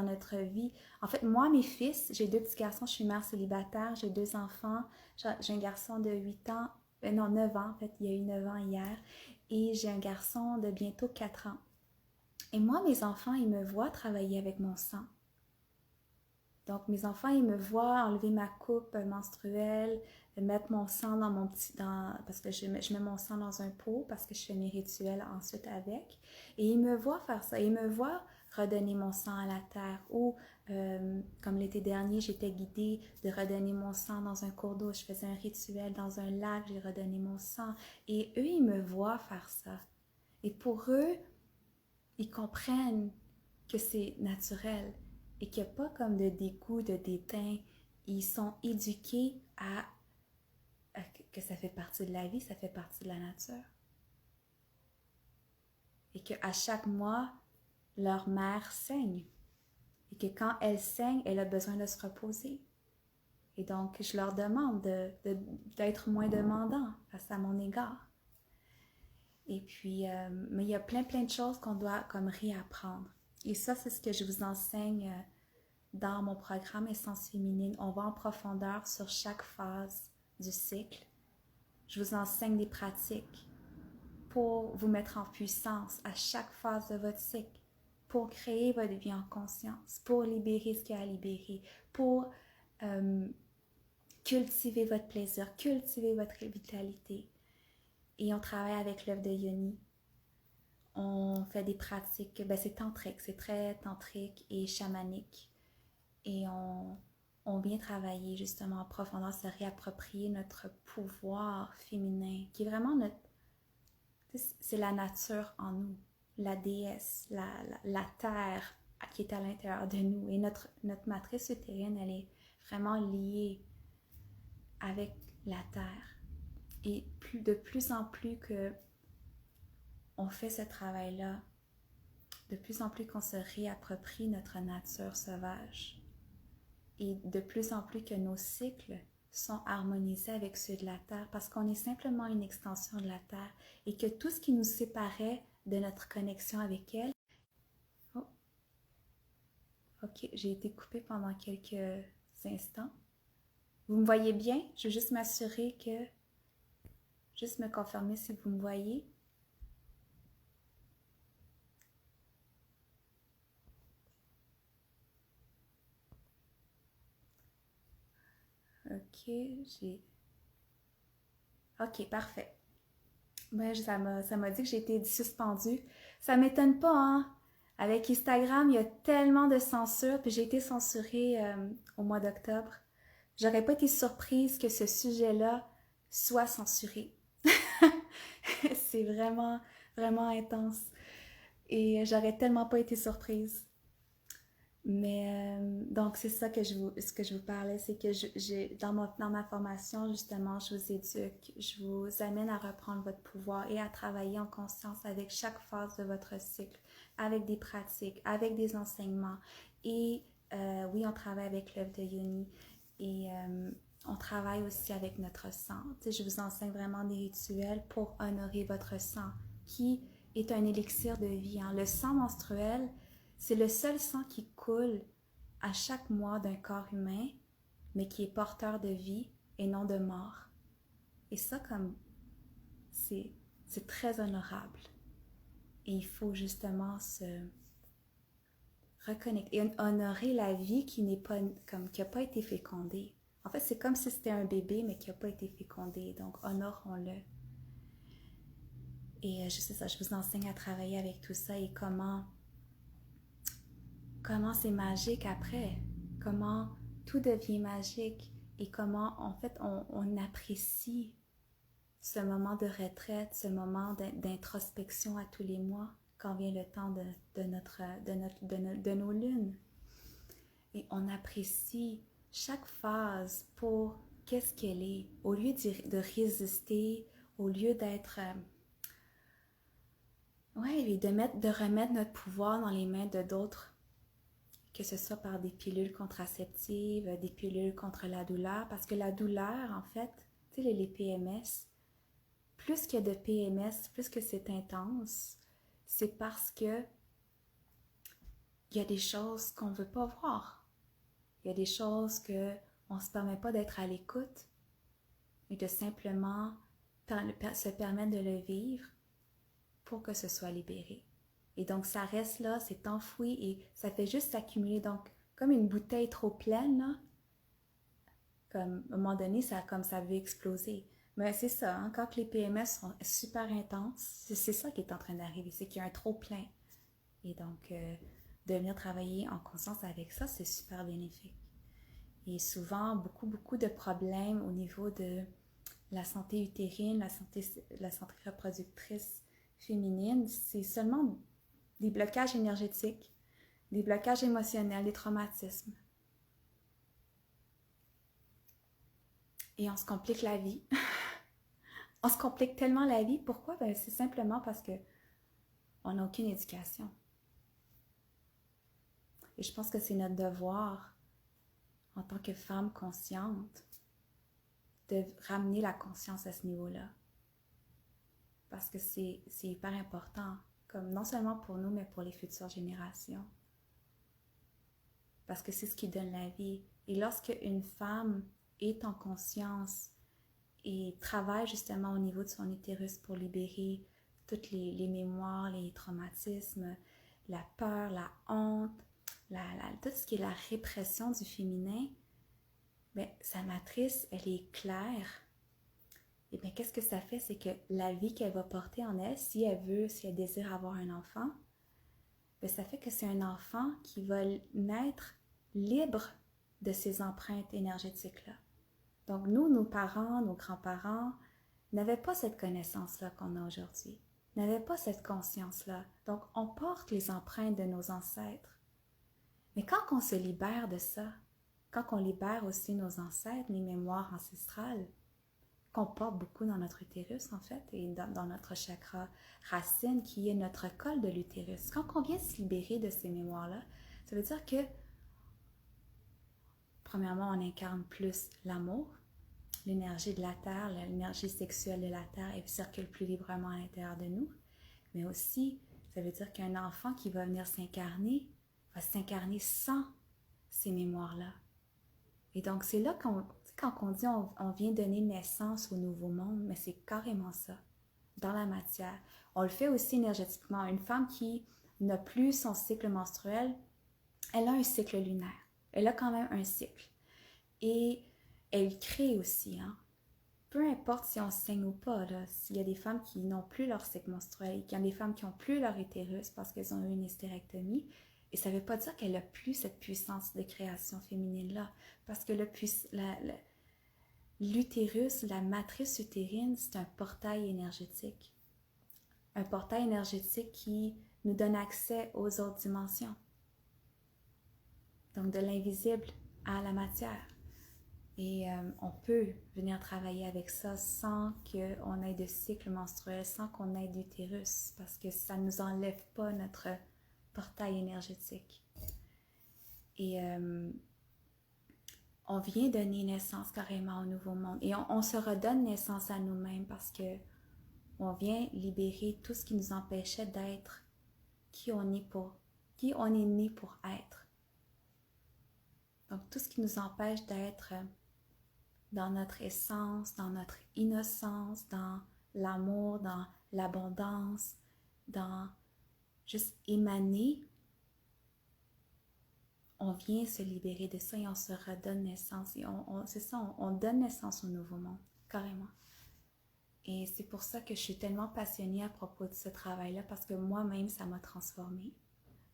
notre vie. En fait, moi, mes fils, j'ai 2 petits garçons, je suis mère célibataire, j'ai 2 enfants, j'ai un garçon de 8 ans, non, 9 ans, en fait, il y a eu 9 ans hier, et j'ai un garçon de bientôt 4 ans. Et moi, mes enfants, ils me voient travailler avec mon sang. Donc, mes enfants, ils me voient enlever ma coupe menstruelle, mettre mon sang dans mon petit... parce que je mets mon sang dans un pot, parce que je fais mes rituels ensuite avec. Et ils me voient faire ça. Ils me voient redonner mon sang à la terre. Ou, comme l'été dernier, j'étais guidée de redonner mon sang dans un cours d'eau. Je faisais un rituel dans un lac, j'ai redonné mon sang. Et eux, ils me voient faire ça. Et pour eux, ils comprennent que c'est naturel. Et qu'il n'y a pas comme de dégoût, de dédain. Ils sont éduqués à que ça fait partie de la vie, ça fait partie de la nature. Et qu'à chaque mois, leur mère saigne. Et que quand elle saigne, elle a besoin de se reposer. Et donc, je leur demande d'être moins demandant face à mon égard. Et puis, mais il y a plein de choses qu'on doit comme réapprendre. Et ça, c'est ce que je vous enseigne dans mon programme Essence féminine. On va en profondeur sur chaque phase du cycle. Je vous enseigne des pratiques pour vous mettre en puissance à chaque phase de votre cycle, pour créer votre vie en conscience, pour libérer ce qu'il y a à libérer, pour cultiver votre plaisir, cultiver votre vitalité. Et on travaille avec l'œuvre de Yoni. On fait des pratiques, c'est tantrique, c'est très tantrique et chamanique. Et on vient travailler justement en profondeur, se réapproprier notre pouvoir féminin, qui est vraiment c'est la nature en nous, la déesse, la terre qui est à l'intérieur de nous. Et notre matrice utérine, elle est vraiment liée avec la terre. Et de plus en plus que on fait ce travail-là, de plus en plus qu'on se réapproprie notre nature sauvage. Et de plus en plus que nos cycles sont harmonisés avec ceux de la Terre parce qu'on est simplement une extension de la Terre et que tout ce qui nous séparait de notre connexion avec elle... Oh, ok, j'ai été coupée pendant quelques instants. Vous me voyez bien? Je veux juste m'assurer que... Juste me confirmer si vous me voyez. Ok, j'ai... Ok, parfait. Ben, ça m'a dit que j'ai été suspendue. Ça m'étonne pas, hein? Avec Instagram, il y a tellement de censure, puis j'ai été censurée au mois d'octobre. J'aurais pas été surprise que ce sujet-là soit censuré. C'est vraiment, vraiment intense. Et j'aurais tellement pas été surprise. Mais donc, c'est ça que ce que je vous parlais, c'est que dans ma formation, justement, je vous éduque, je vous amène à reprendre votre pouvoir et à travailler en conscience avec chaque phase de votre cycle, avec des pratiques, avec des enseignements. Et oui, on travaille avec l'œuvre de Yoni et on travaille aussi avec notre sang. Tu sais, je vous enseigne vraiment des rituels pour honorer votre sang, qui est un élixir de vie. Hein. Le sang menstruel, c'est le seul sang qui coule à chaque mois d'un corps humain, mais qui est porteur de vie et non de mort. Et ça, comme c'est très honorable. Et il faut justement se reconnecter et honorer la vie qui n'est pas comme qui n'a pas été fécondée. En fait, c'est comme si c'était un bébé, mais qui n'a pas été fécondé. Donc, honorons-le. Et je sais ça, je vous enseigne à travailler avec tout ça et comment c'est magique après, comment tout devient magique et comment en fait on apprécie ce moment de retraite, ce moment d'introspection à tous les mois quand vient le temps de nos lunes. Et on apprécie chaque phase pour qu'est-ce qu'elle est, au lieu de résister, au lieu d'être... et de remettre notre pouvoir dans les mains de d'autres, que ce soit par des pilules contraceptives, des pilules contre la douleur, parce que la douleur, en fait, tu sais, les PMS, plus que de PMS, plus que c'est intense, c'est parce que il y a des choses qu'on ne veut pas voir. Il y a des choses qu'on ne se permet pas d'être à l'écoute et de simplement se permettre de le vivre pour que ce soit libéré. Et donc, ça reste là, c'est enfoui et ça fait juste s'accumuler. Donc, comme une bouteille trop pleine, là, comme à un moment donné, ça veut exploser. Mais c'est ça, hein, quand les PMS sont super intenses, c'est ça qui est en train d'arriver, c'est qu'il y a un trop plein. Et donc, de venir travailler en conscience avec ça, c'est super bénéfique. Et souvent, beaucoup de problèmes au niveau de la santé utérine, la santé reproductrice féminine, c'est seulement des blocages énergétiques, des blocages émotionnels, des traumatismes. Et on se complique la vie. On se complique tellement la vie. Pourquoi? Ben, c'est simplement parce qu'on n'a aucune éducation. Et je pense que c'est notre devoir, en tant que femme consciente, de ramener la conscience à ce niveau-là. Parce que c'est hyper important, comme non seulement pour nous, mais pour les futures générations. Parce que c'est ce qui donne la vie. Et lorsque une femme est en conscience et travaille justement au niveau de son utérus pour libérer toutes les mémoires, les traumatismes, la peur, la honte, tout ce qui est la répression du féminin, bien, sa matrice, elle est claire. Et bien, qu'est-ce que ça fait? C'est que la vie qu'elle va porter en elle, si elle désire avoir un enfant, bien, ça fait que c'est un enfant qui va naître libre de ces empreintes énergétiques-là. Donc, nous, nos parents, nos grands-parents, n'avaient pas cette connaissance-là qu'on a aujourd'hui, n'avaient pas cette conscience-là. Donc, on porte les empreintes de nos ancêtres. Mais quand on se libère de ça, quand on libère aussi nos ancêtres, les mémoires ancestrales, qu'on porte beaucoup dans notre utérus, en fait, et dans notre chakra racine, qui est notre col de l'utérus. Quand on vient se libérer de ces mémoires-là, ça veut dire que, premièrement, on incarne plus l'amour, l'énergie de la Terre, l'énergie sexuelle de la Terre, elle circule plus librement à l'intérieur de nous. Mais aussi, ça veut dire qu'un enfant qui va venir s'incarner, va s'incarner sans ces mémoires-là. Et donc, c'est là quand on dit on vient donner naissance au nouveau monde, mais c'est carrément ça, dans la matière. On le fait aussi énergétiquement. Une femme qui n'a plus son cycle menstruel, elle a un cycle lunaire. Elle a quand même un cycle. Et elle crée aussi, hein. peu importe si on saigne ou pas, là, s'il y a des femmes qui n'ont plus leur cycle menstruel, qu'il y a des femmes qui n'ont plus leur utérus parce qu'elles ont eu une hystérectomie, et ça ne veut pas dire qu'elle n'a plus cette puissance de création féminine-là, parce que l'utérus, la matrice utérine, c'est un portail énergétique. Un portail énergétique qui nous donne accès aux autres dimensions. Donc de l'invisible à la matière. Et on peut venir travailler avec ça sans qu'on ait de cycle menstruel, sans qu'on ait d'utérus, parce que ça ne nous enlève pas notre portail énergétique. Et on vient donner naissance carrément au nouveau monde. Et on se redonne naissance à nous-mêmes parce que on vient libérer tout ce qui nous empêchait d'être qui on est né pour être. Donc tout ce qui nous empêche d'être dans notre essence, dans notre innocence, dans l'amour, dans l'abondance, dans juste émaner, on vient se libérer de ça et on se redonne naissance. Et c'est ça, on donne naissance au nouveau monde, carrément. Et c'est pour ça que je suis tellement passionnée à propos de ce travail-là, parce que moi-même, ça m'a transformée.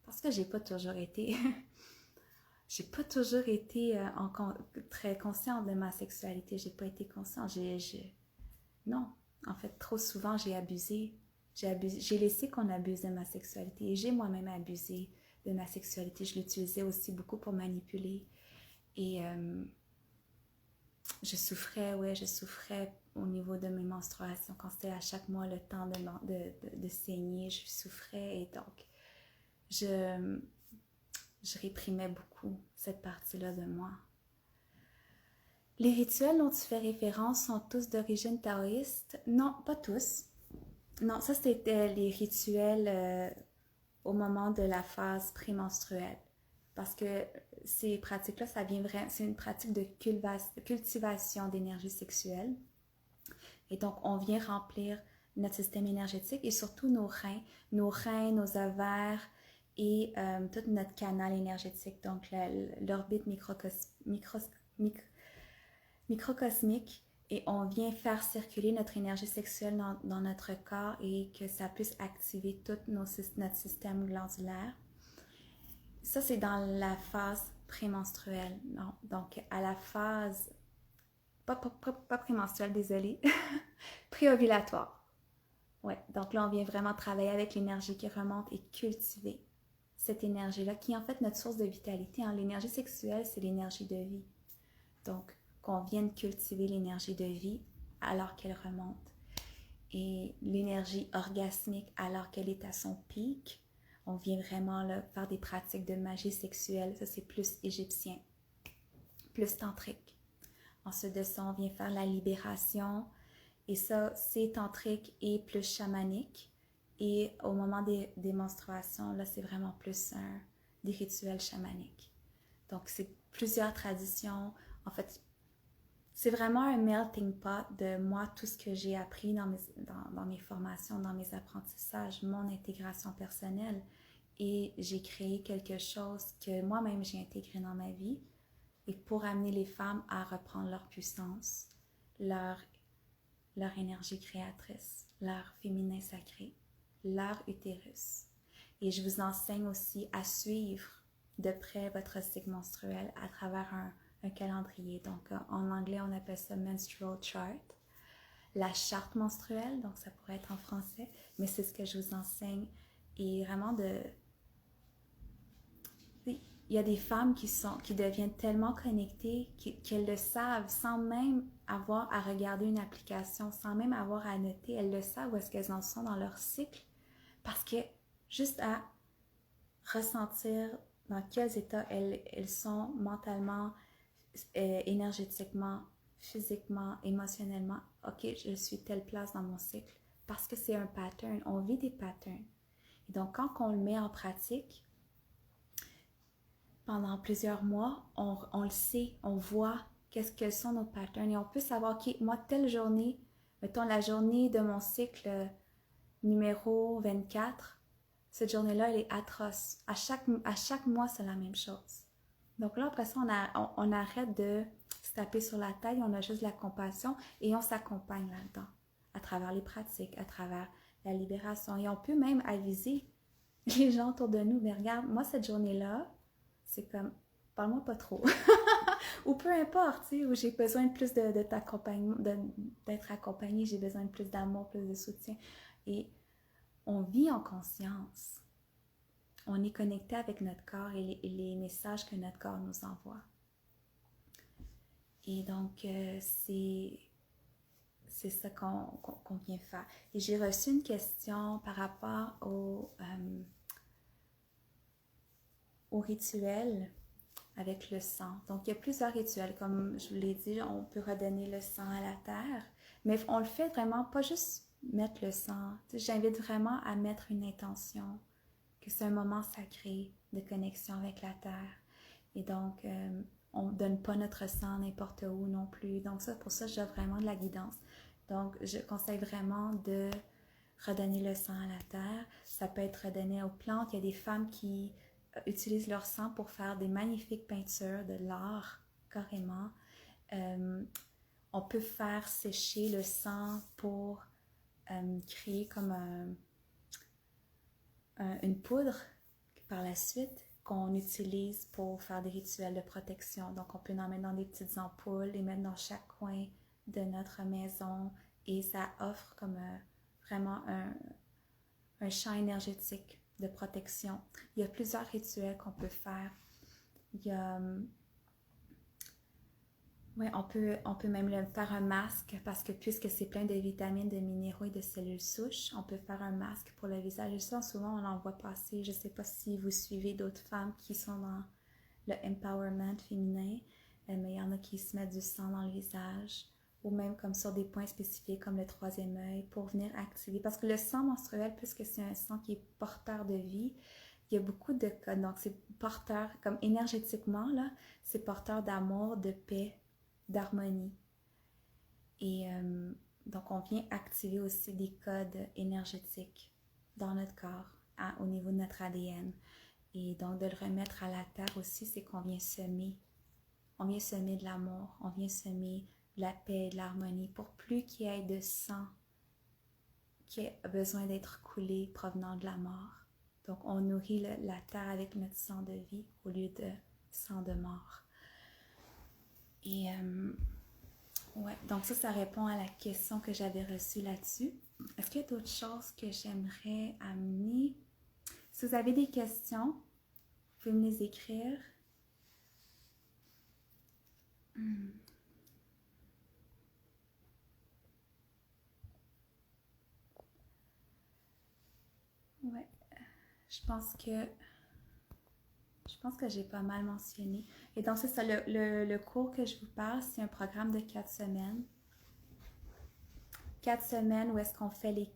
Parce que j'ai pas toujours été... j'ai pas toujours été très consciente de ma sexualité. J'ai pas été consciente. Non, en fait, trop souvent, j'ai abusé. J'ai laissé qu'on abuse de ma sexualité. Et j'ai moi-même abusé de ma sexualité. Je l'utilisais aussi beaucoup pour manipuler. Et je souffrais au niveau de mes menstruations. Quand c'était à chaque mois le temps de saigner, je souffrais. Et donc, je réprimais beaucoup cette partie-là de moi. Les rituels dont tu fais référence sont tous d'origine taoïste? Non, pas tous. Non, ça c'était les rituels au moment de la phase prémenstruelle. Parce que ces pratiques-là, c'est une pratique de cultivation d'énergie sexuelle. Et donc, on vient remplir notre système énergétique et surtout nos reins, nos ovaires et tout notre canal énergétique, donc l'orbite microcosmique. Et on vient faire circuler notre énergie sexuelle dans notre corps et que ça puisse activer tout notre système glandulaire. Ça, c'est dans la phase prémenstruelle. Non. Donc, à la phase, pas prémenstruelle, désolée, préovulatoire. Ouais, donc là, on vient vraiment travailler avec l'énergie qui remonte et cultiver cette énergie-là, qui est en fait notre source de vitalité. Hein. L'énergie sexuelle, c'est l'énergie de vie. Donc, qu'on vienne cultiver l'énergie de vie alors qu'elle remonte. Et l'énergie orgasmique alors qu'elle est à son pic, on vient vraiment là, faire des pratiques de magie sexuelle. Ça, c'est plus égyptien, plus tantrique. Ensuite de ça, on vient faire la libération. Et ça, c'est tantrique et plus chamanique. Et au moment des menstruations, là, c'est vraiment plus des rituels chamaniques. Donc, c'est plusieurs traditions. En fait, c'est vraiment un melting pot de moi, tout ce que j'ai appris dans mes formations, dans mes apprentissages, mon intégration personnelle. Et j'ai créé quelque chose que moi-même j'ai intégré dans ma vie. Et pour amener les femmes à reprendre leur puissance, leur énergie créatrice, leur féminin sacré, leur utérus. Et je vous enseigne aussi à suivre de près votre cycle menstruel à travers un calendrier. Donc, en anglais, on appelle ça menstrual chart. La charte menstruelle, donc ça pourrait être en français, mais c'est ce que je vous enseigne. Et vraiment il y a des femmes qui deviennent tellement connectées qu'elles le savent sans même avoir à regarder une application, sans même avoir à noter. Elles le savent où est-ce qu'elles en sont dans leur cycle parce que juste à ressentir dans quels états elles sont mentalement, énergétiquement, physiquement, émotionnellement. Ok, je suis telle place dans mon cycle parce que c'est un pattern. On vit des patterns. Et donc, quand on le met en pratique, pendant plusieurs mois, on le sait, on voit quels sont nos patterns et on peut savoir, ok, moi, telle journée, mettons la journée de mon cycle numéro 24, cette journée-là, elle est atroce. À chaque mois, c'est la même chose. Donc là, après ça, on arrête de se taper sur la tête, on a juste la compassion et on s'accompagne là-dedans, à travers les pratiques, à travers la libération. Et on peut même aviser les gens autour de nous, mais regarde, moi cette journée-là, c'est comme, parle-moi pas trop. Ou peu importe, tu sais, où j'ai besoin de plus de t'accompagnement, d'être accompagnée, j'ai besoin de plus d'amour, plus de soutien. Et on vit en conscience. On est connecté avec notre corps et les messages que notre corps nous envoie. Et donc, c'est ça qu'on vient faire. Et j'ai reçu une question par rapport au rituel avec le sang. Donc, il y a plusieurs rituels. Comme je vous l'ai dit, on peut redonner le sang à la terre, mais on le fait vraiment, pas juste mettre le sang. J'invite vraiment à mettre une intention, que c'est un moment sacré de connexion avec la terre. Et donc, on ne donne pas notre sang n'importe où non plus. Donc, ça, pour ça, j'ai vraiment de la guidance. Donc, je conseille vraiment de redonner le sang à la terre. Ça peut être redonné aux plantes. Il y a des femmes qui utilisent leur sang pour faire des magnifiques peintures, de l'art, carrément. On peut faire sécher le sang pour créer comme une poudre par la suite qu'on utilise pour faire des rituels de protection. Donc, on peut en mettre dans des petites ampoules, les mettre dans chaque coin de notre maison et ça offre comme vraiment un champ énergétique de protection. Il y a plusieurs rituels qu'on peut faire. Il y a... Ouais, on peut même faire un masque parce que puisque c'est plein de vitamines, de minéraux et de cellules souches, on peut faire un masque pour le visage. Et ça, souvent, on en voit passer. Je ne sais pas si vous suivez d'autres femmes qui sont dans le empowerment féminin, mais il y en a qui se mettent du sang dans le visage ou même comme sur des points spécifiques comme le troisième œil pour venir activer. Parce que le sang menstruel, puisque c'est un sang qui est porteur de vie, il y a beaucoup de codes. Donc, c'est porteur, comme énergétiquement, là, c'est porteur d'amour, de paix, d'harmonie. Et donc, on vient activer aussi des codes énergétiques dans notre corps, au niveau de notre ADN. Et donc, de le remettre à la terre aussi, c'est qu'on vient semer. On vient semer de l'amour, on vient semer de la paix, de l'harmonie, pour plus qu'il y ait de sang qui ait besoin d'être coulé provenant de la mort. Donc, on nourrit la terre avec notre sang de vie au lieu de sang de mort. Et ouais, donc ça répond à la question que j'avais reçue là-dessus. Est-ce qu'il y a d'autres choses que j'aimerais amener? Si vous avez des questions, vous pouvez me les écrire. Ouais, je pense que j'ai pas mal mentionné. Et donc, c'est ça, le cours que je vous parle, c'est un programme de 4 semaines. 4 semaines où est-ce qu'on fait les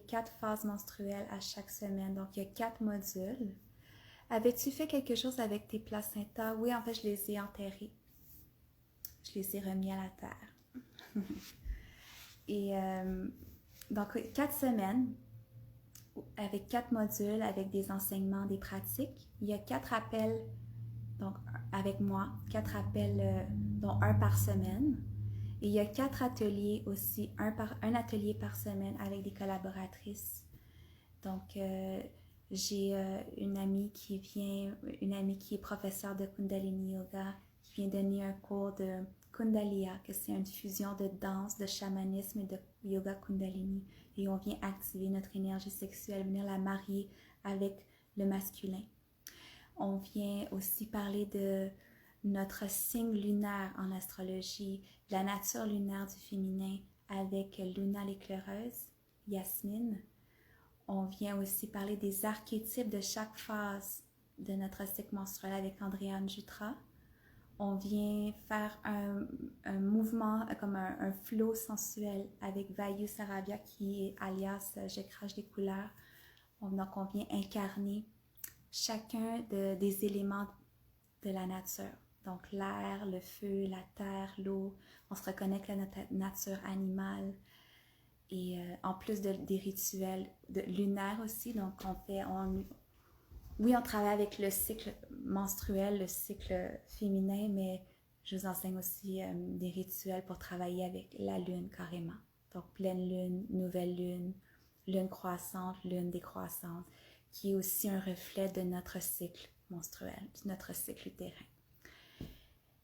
4 phases menstruelles à chaque semaine. Donc, il y a 4 modules. Avais-tu fait quelque chose avec tes placentas? Oui, en fait, je les ai enterrés. Je les ai remis à la terre. Et donc, 4 semaines avec 4 modules, avec des enseignements, des pratiques. Il y a 4 appels, donc avec moi, 4 appels, dont un par semaine. Et il y a 4 ateliers aussi, un atelier par semaine avec des collaboratrices. Donc, j'ai une amie qui est professeure de Kundalini Yoga, qui vient donner un cours de Kundalia, que c'est une fusion de danse, de chamanisme et de yoga Kundalini. Et on vient activer notre énergie sexuelle, venir la marier avec le masculin. On vient aussi parler de notre signe lunaire en astrologie, la nature lunaire du féminin avec Luna l'éclaireuse, Yasmine. On vient aussi parler des archétypes de chaque phase de notre cycle menstruel avec Andréane Jutra. On vient faire un mouvement, comme un flow sensuel avec Vayu Saravia qui est alias Je crache des couleurs. Donc on vient incarner chacun des éléments de la nature. Donc l'air, le feu, la terre, l'eau. On se reconnecte à notre nature animale. Et en plus des rituels lunaires aussi. Donc on travaille avec le cycle menstruel, le cycle féminin, mais Je vous enseigne aussi des rituels pour travailler avec la lune carrément. Donc pleine lune, nouvelle lune, lune croissante, lune décroissante, qui est aussi un reflet de notre cycle menstruel, de notre cycle utérin.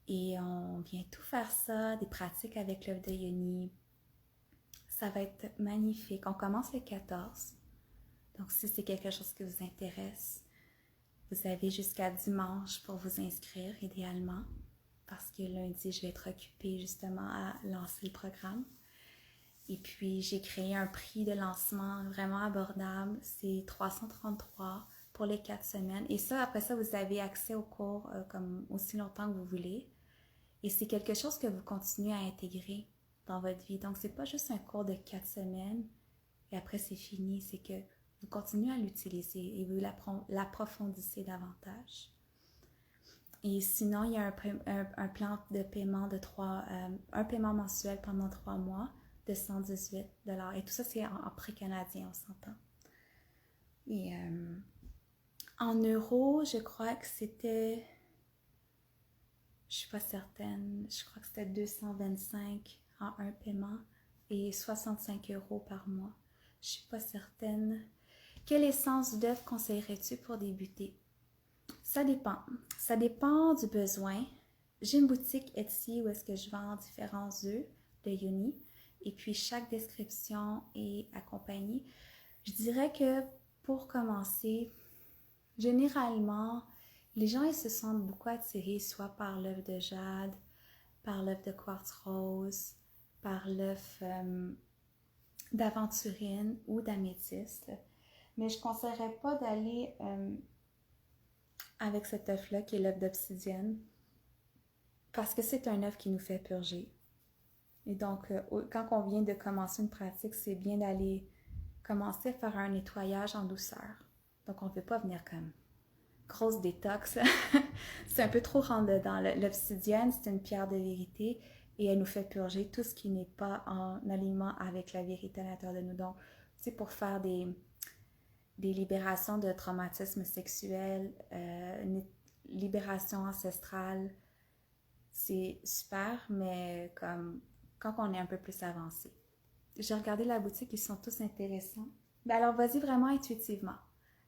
Et on vient tout faire ça, des pratiques avec l'œuf de Yoni. Ça va être magnifique. On commence le 14. Donc si c'est quelque chose qui vous intéresse, vous avez jusqu'à dimanche pour vous inscrire idéalement, parce que lundi, je vais être occupée justement à lancer le programme. Et puis, j'ai créé un prix de lancement vraiment abordable. C'est 333 pour les 4 semaines. Et ça, après ça, vous avez accès au cours comme aussi longtemps que vous voulez. Et c'est quelque chose que vous continuez à intégrer dans votre vie. Donc, c'est pas juste un cours de 4 semaines et après c'est fini. C'est que vous continuez à l'utiliser et vous l'approfondissez davantage. Et sinon, il y a un plan de paiement de un paiement mensuel pendant 3 mois de 118 $. Et tout ça, c'est en prix canadien, on s'entend. Et en euros, je crois que c'était... Je suis pas certaine. Je crois que c'était 225 en un paiement et 65 € par mois. Je suis pas certaine. Quelle essence d'œuf conseillerais-tu pour débuter? Ça dépend. Ça dépend du besoin. J'ai une boutique Etsy où est-ce que je vends différents œufs de Yoni. Et puis chaque description est accompagnée. Je dirais que pour commencer, généralement, les gens ils se sentent beaucoup attirés soit par l'œuf de jade, par l'œuf de quartz rose, par l'œuf d'aventurine ou d'améthyste. Mais je ne conseillerais pas d'aller avec cet œuf-là qui est l'œuf d'obsidienne parce que c'est un œuf qui nous fait purger. Et donc, quand on vient de commencer une pratique, c'est bien d'aller commencer à faire un nettoyage en douceur. Donc, on ne peut pas venir comme grosse détox. C'est un peu trop rentre dedans. L'obsidienne, c'est une pierre de vérité et elle nous fait purger tout ce qui n'est pas en alignement avec la vérité à l'intérieur de nous. Donc, tu sais, pour faire des libérations de traumatismes sexuels, libération ancestrale, c'est super, mais comme quand on est un peu plus avancé. J'ai regardé la boutique, ils sont tous intéressants. Ben alors, vas-y vraiment intuitivement.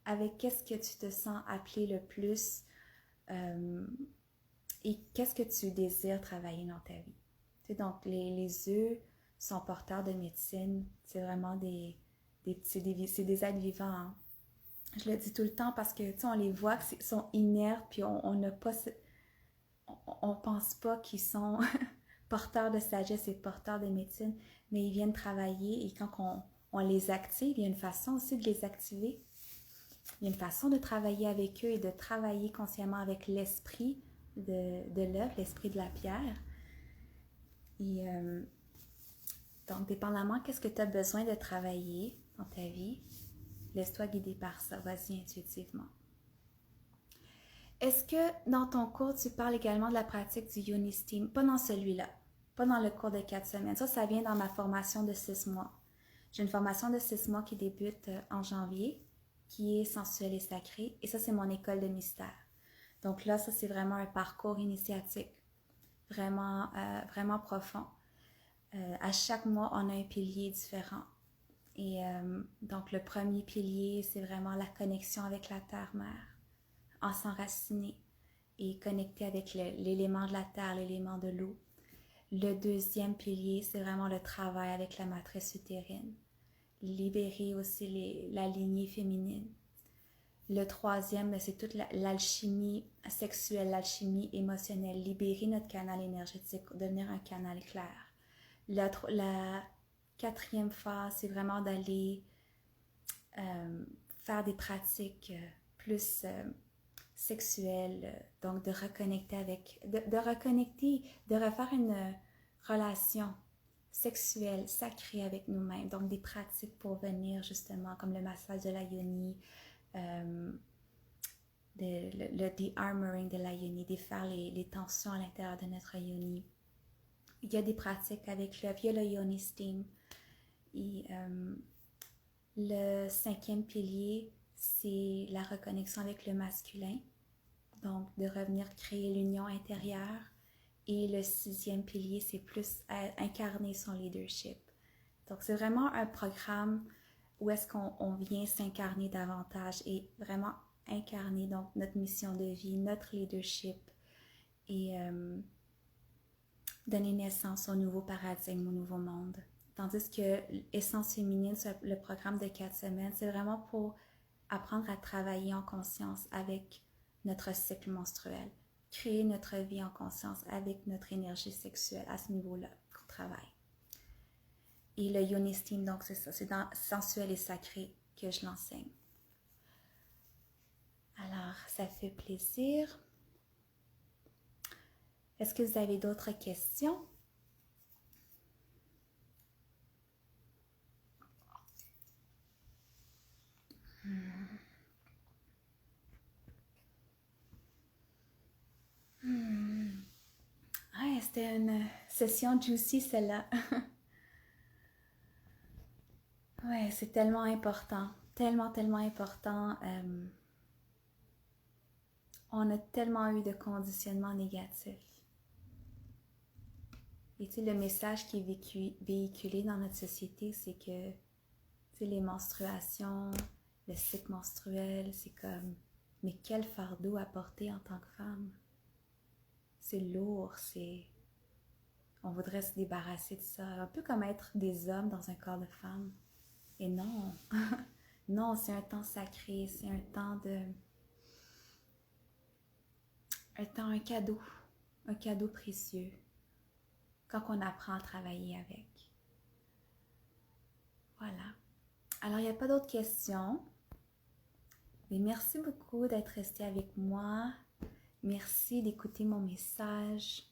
Avec qu'est-ce que tu te sens appelé le plus et qu'est-ce que tu désires travailler dans ta vie. Tu sais, donc, les œufs sont porteurs de médecine. C'est vraiment c'est des êtres vivants. Hein. Je le dis tout le temps parce que, tu sais, on les voit qu'ils sont inertes, puis on n'a pas... On pense pas qu'ils sont porteurs de sagesse et porteurs de médecine, mais ils viennent travailler et quand on les active, il y a une façon aussi de les activer. Il y a une façon de travailler avec eux et de travailler consciemment avec l'esprit de l'œuf, l'esprit de la pierre. Et donc, dépendamment qu'est-ce que tu as besoin de travailler dans ta vie, laisse-toi guider par ça, vas-y intuitivement. Est-ce que dans ton cours, tu parles également de la pratique du Yoni Steam? Pas dans celui-là, pas dans le cours de 4 semaines. Ça vient dans ma formation de 6 mois. J'ai une formation de 6 mois qui débute en janvier, qui est sensuelle et sacrée. Et ça, c'est mon école de mystère. Donc là, ça, c'est vraiment un parcours initiatique, vraiment, vraiment profond. À chaque mois, on a un pilier différent. Et donc, le premier pilier, c'est vraiment la connexion avec la terre-mère, en s'enraciner et connecter avec l'élément de la terre, l'élément de l'eau. Le deuxième pilier, c'est vraiment le travail avec la matrice utérine. Libérer aussi la lignée féminine. Le troisième, c'est toute l'alchimie sexuelle, l'alchimie émotionnelle. Libérer notre canal énergétique, devenir un canal clair. La quatrième phase, c'est vraiment d'aller faire des pratiques plus sexuelles, donc de reconnecter de refaire une relation sexuelle, sacrée avec nous-mêmes. Donc des pratiques pour venir justement, comme le massage de la yoni, le de-armoring de la yoni, défaire les tensions à l'intérieur de notre yoni. Il y a des pratiques avec l'œuf, il y a le yoni steam. Et le cinquième pilier, c'est la reconnexion avec le masculin. Donc, de revenir créer l'union intérieure Et le 6e pilier, c'est plus incarner son leadership. Donc, c'est vraiment un programme où est-ce qu'on vient s'incarner davantage et vraiment incarner donc notre mission de vie, notre leadership et donner naissance au nouveau paradigme, au nouveau monde. Tandis que Essence féminine, le programme de 4 semaines, c'est vraiment pour apprendre à travailler en conscience avec notre cycle menstruel, créer notre vie en conscience avec notre énergie sexuelle à ce niveau-là qu'on travaille. Et le Yoni Steam, donc c'est ça, c'est dans sensuel et sacré que je l'enseigne. Alors, ça fait plaisir. Est-ce que vous avez d'autres questions? Ouais, c'était une session juicy, celle-là. Ouais, c'est tellement important. Tellement, tellement important. On a tellement eu de conditionnements négatifs. Et tu sais, le message qui est véhiculé dans notre société, c'est que les menstruations, le cycle menstruel, c'est comme, mais quel fardeau à porter en tant que femme. C'est lourd, on voudrait se débarrasser de ça. Un peu comme être des hommes dans un corps de femme. Et non, non, c'est un temps sacré, c'est un temps, un cadeau précieux quand on apprend à travailler avec. Voilà. Alors, il n'y a pas d'autres questions. Mais merci beaucoup d'être resté avec moi. Merci d'écouter mon message.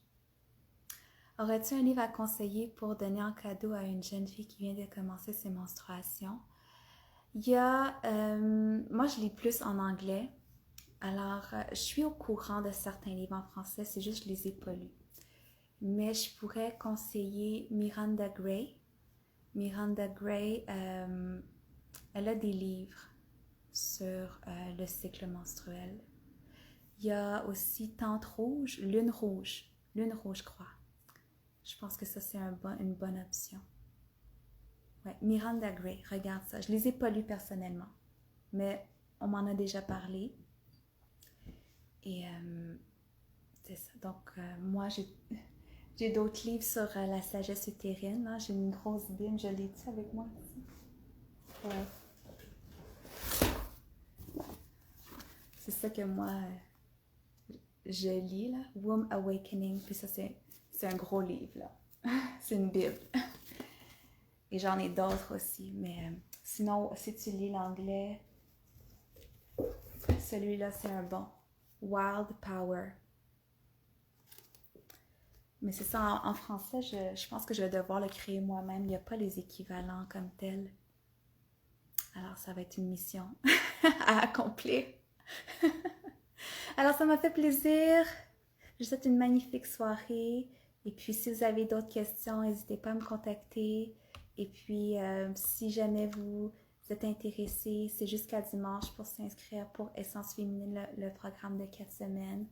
Aurais-tu un livre à conseiller pour donner en cadeau à une jeune fille qui vient de commencer ses menstruations? Il y a, moi je lis plus en anglais, alors je suis au courant de certains livres en français, c'est juste que je les ai pas lus. Mais je pourrais conseiller Miranda Gray. Miranda Gray, elle a des livres sur le cycle menstruel. Il y a aussi Tente rouge, Lune rouge, je crois. Je pense que ça c'est une bonne option. Ouais, Miranda Gray, regarde ça. Je les ai pas lus personnellement, mais on m'en a déjà parlé. Et c'est ça. Donc moi j'ai d'autres livres sur la sagesse utérine. Là. J'ai une grosse Bible, je l'ai dit avec moi ici. Ouais. C'est ça que moi je lis là, Womb Awakening. Puis ça c'est un gros livre là. C'est une Bible. Et j'en ai d'autres aussi, mais sinon, si tu lis l'anglais, celui-là, c'est un bon. Wild Power. Mais c'est ça, en français, je pense que je vais devoir le créer moi-même. Il n'y a pas les équivalents comme tels. Alors, ça va être une mission à accomplir. Alors, ça m'a fait plaisir. Je vous souhaite une magnifique soirée. Et puis, si vous avez d'autres questions, n'hésitez pas à me contacter. Et puis, si jamais vous êtes intéressé, c'est jusqu'à dimanche pour s'inscrire pour Essence féminine, le programme de 4 semaines.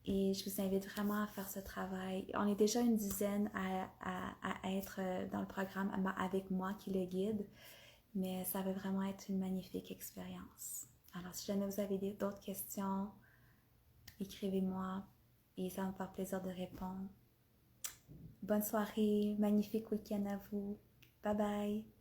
Et je vous invite vraiment à faire ce travail. On est déjà une dizaine à être dans le programme avec moi qui le guide, mais ça va vraiment être une magnifique expérience. Alors, si jamais vous avez d'autres questions, écrivez-moi et ça va me faire plaisir de répondre. Bonne soirée, magnifique week-end à vous. Bye bye!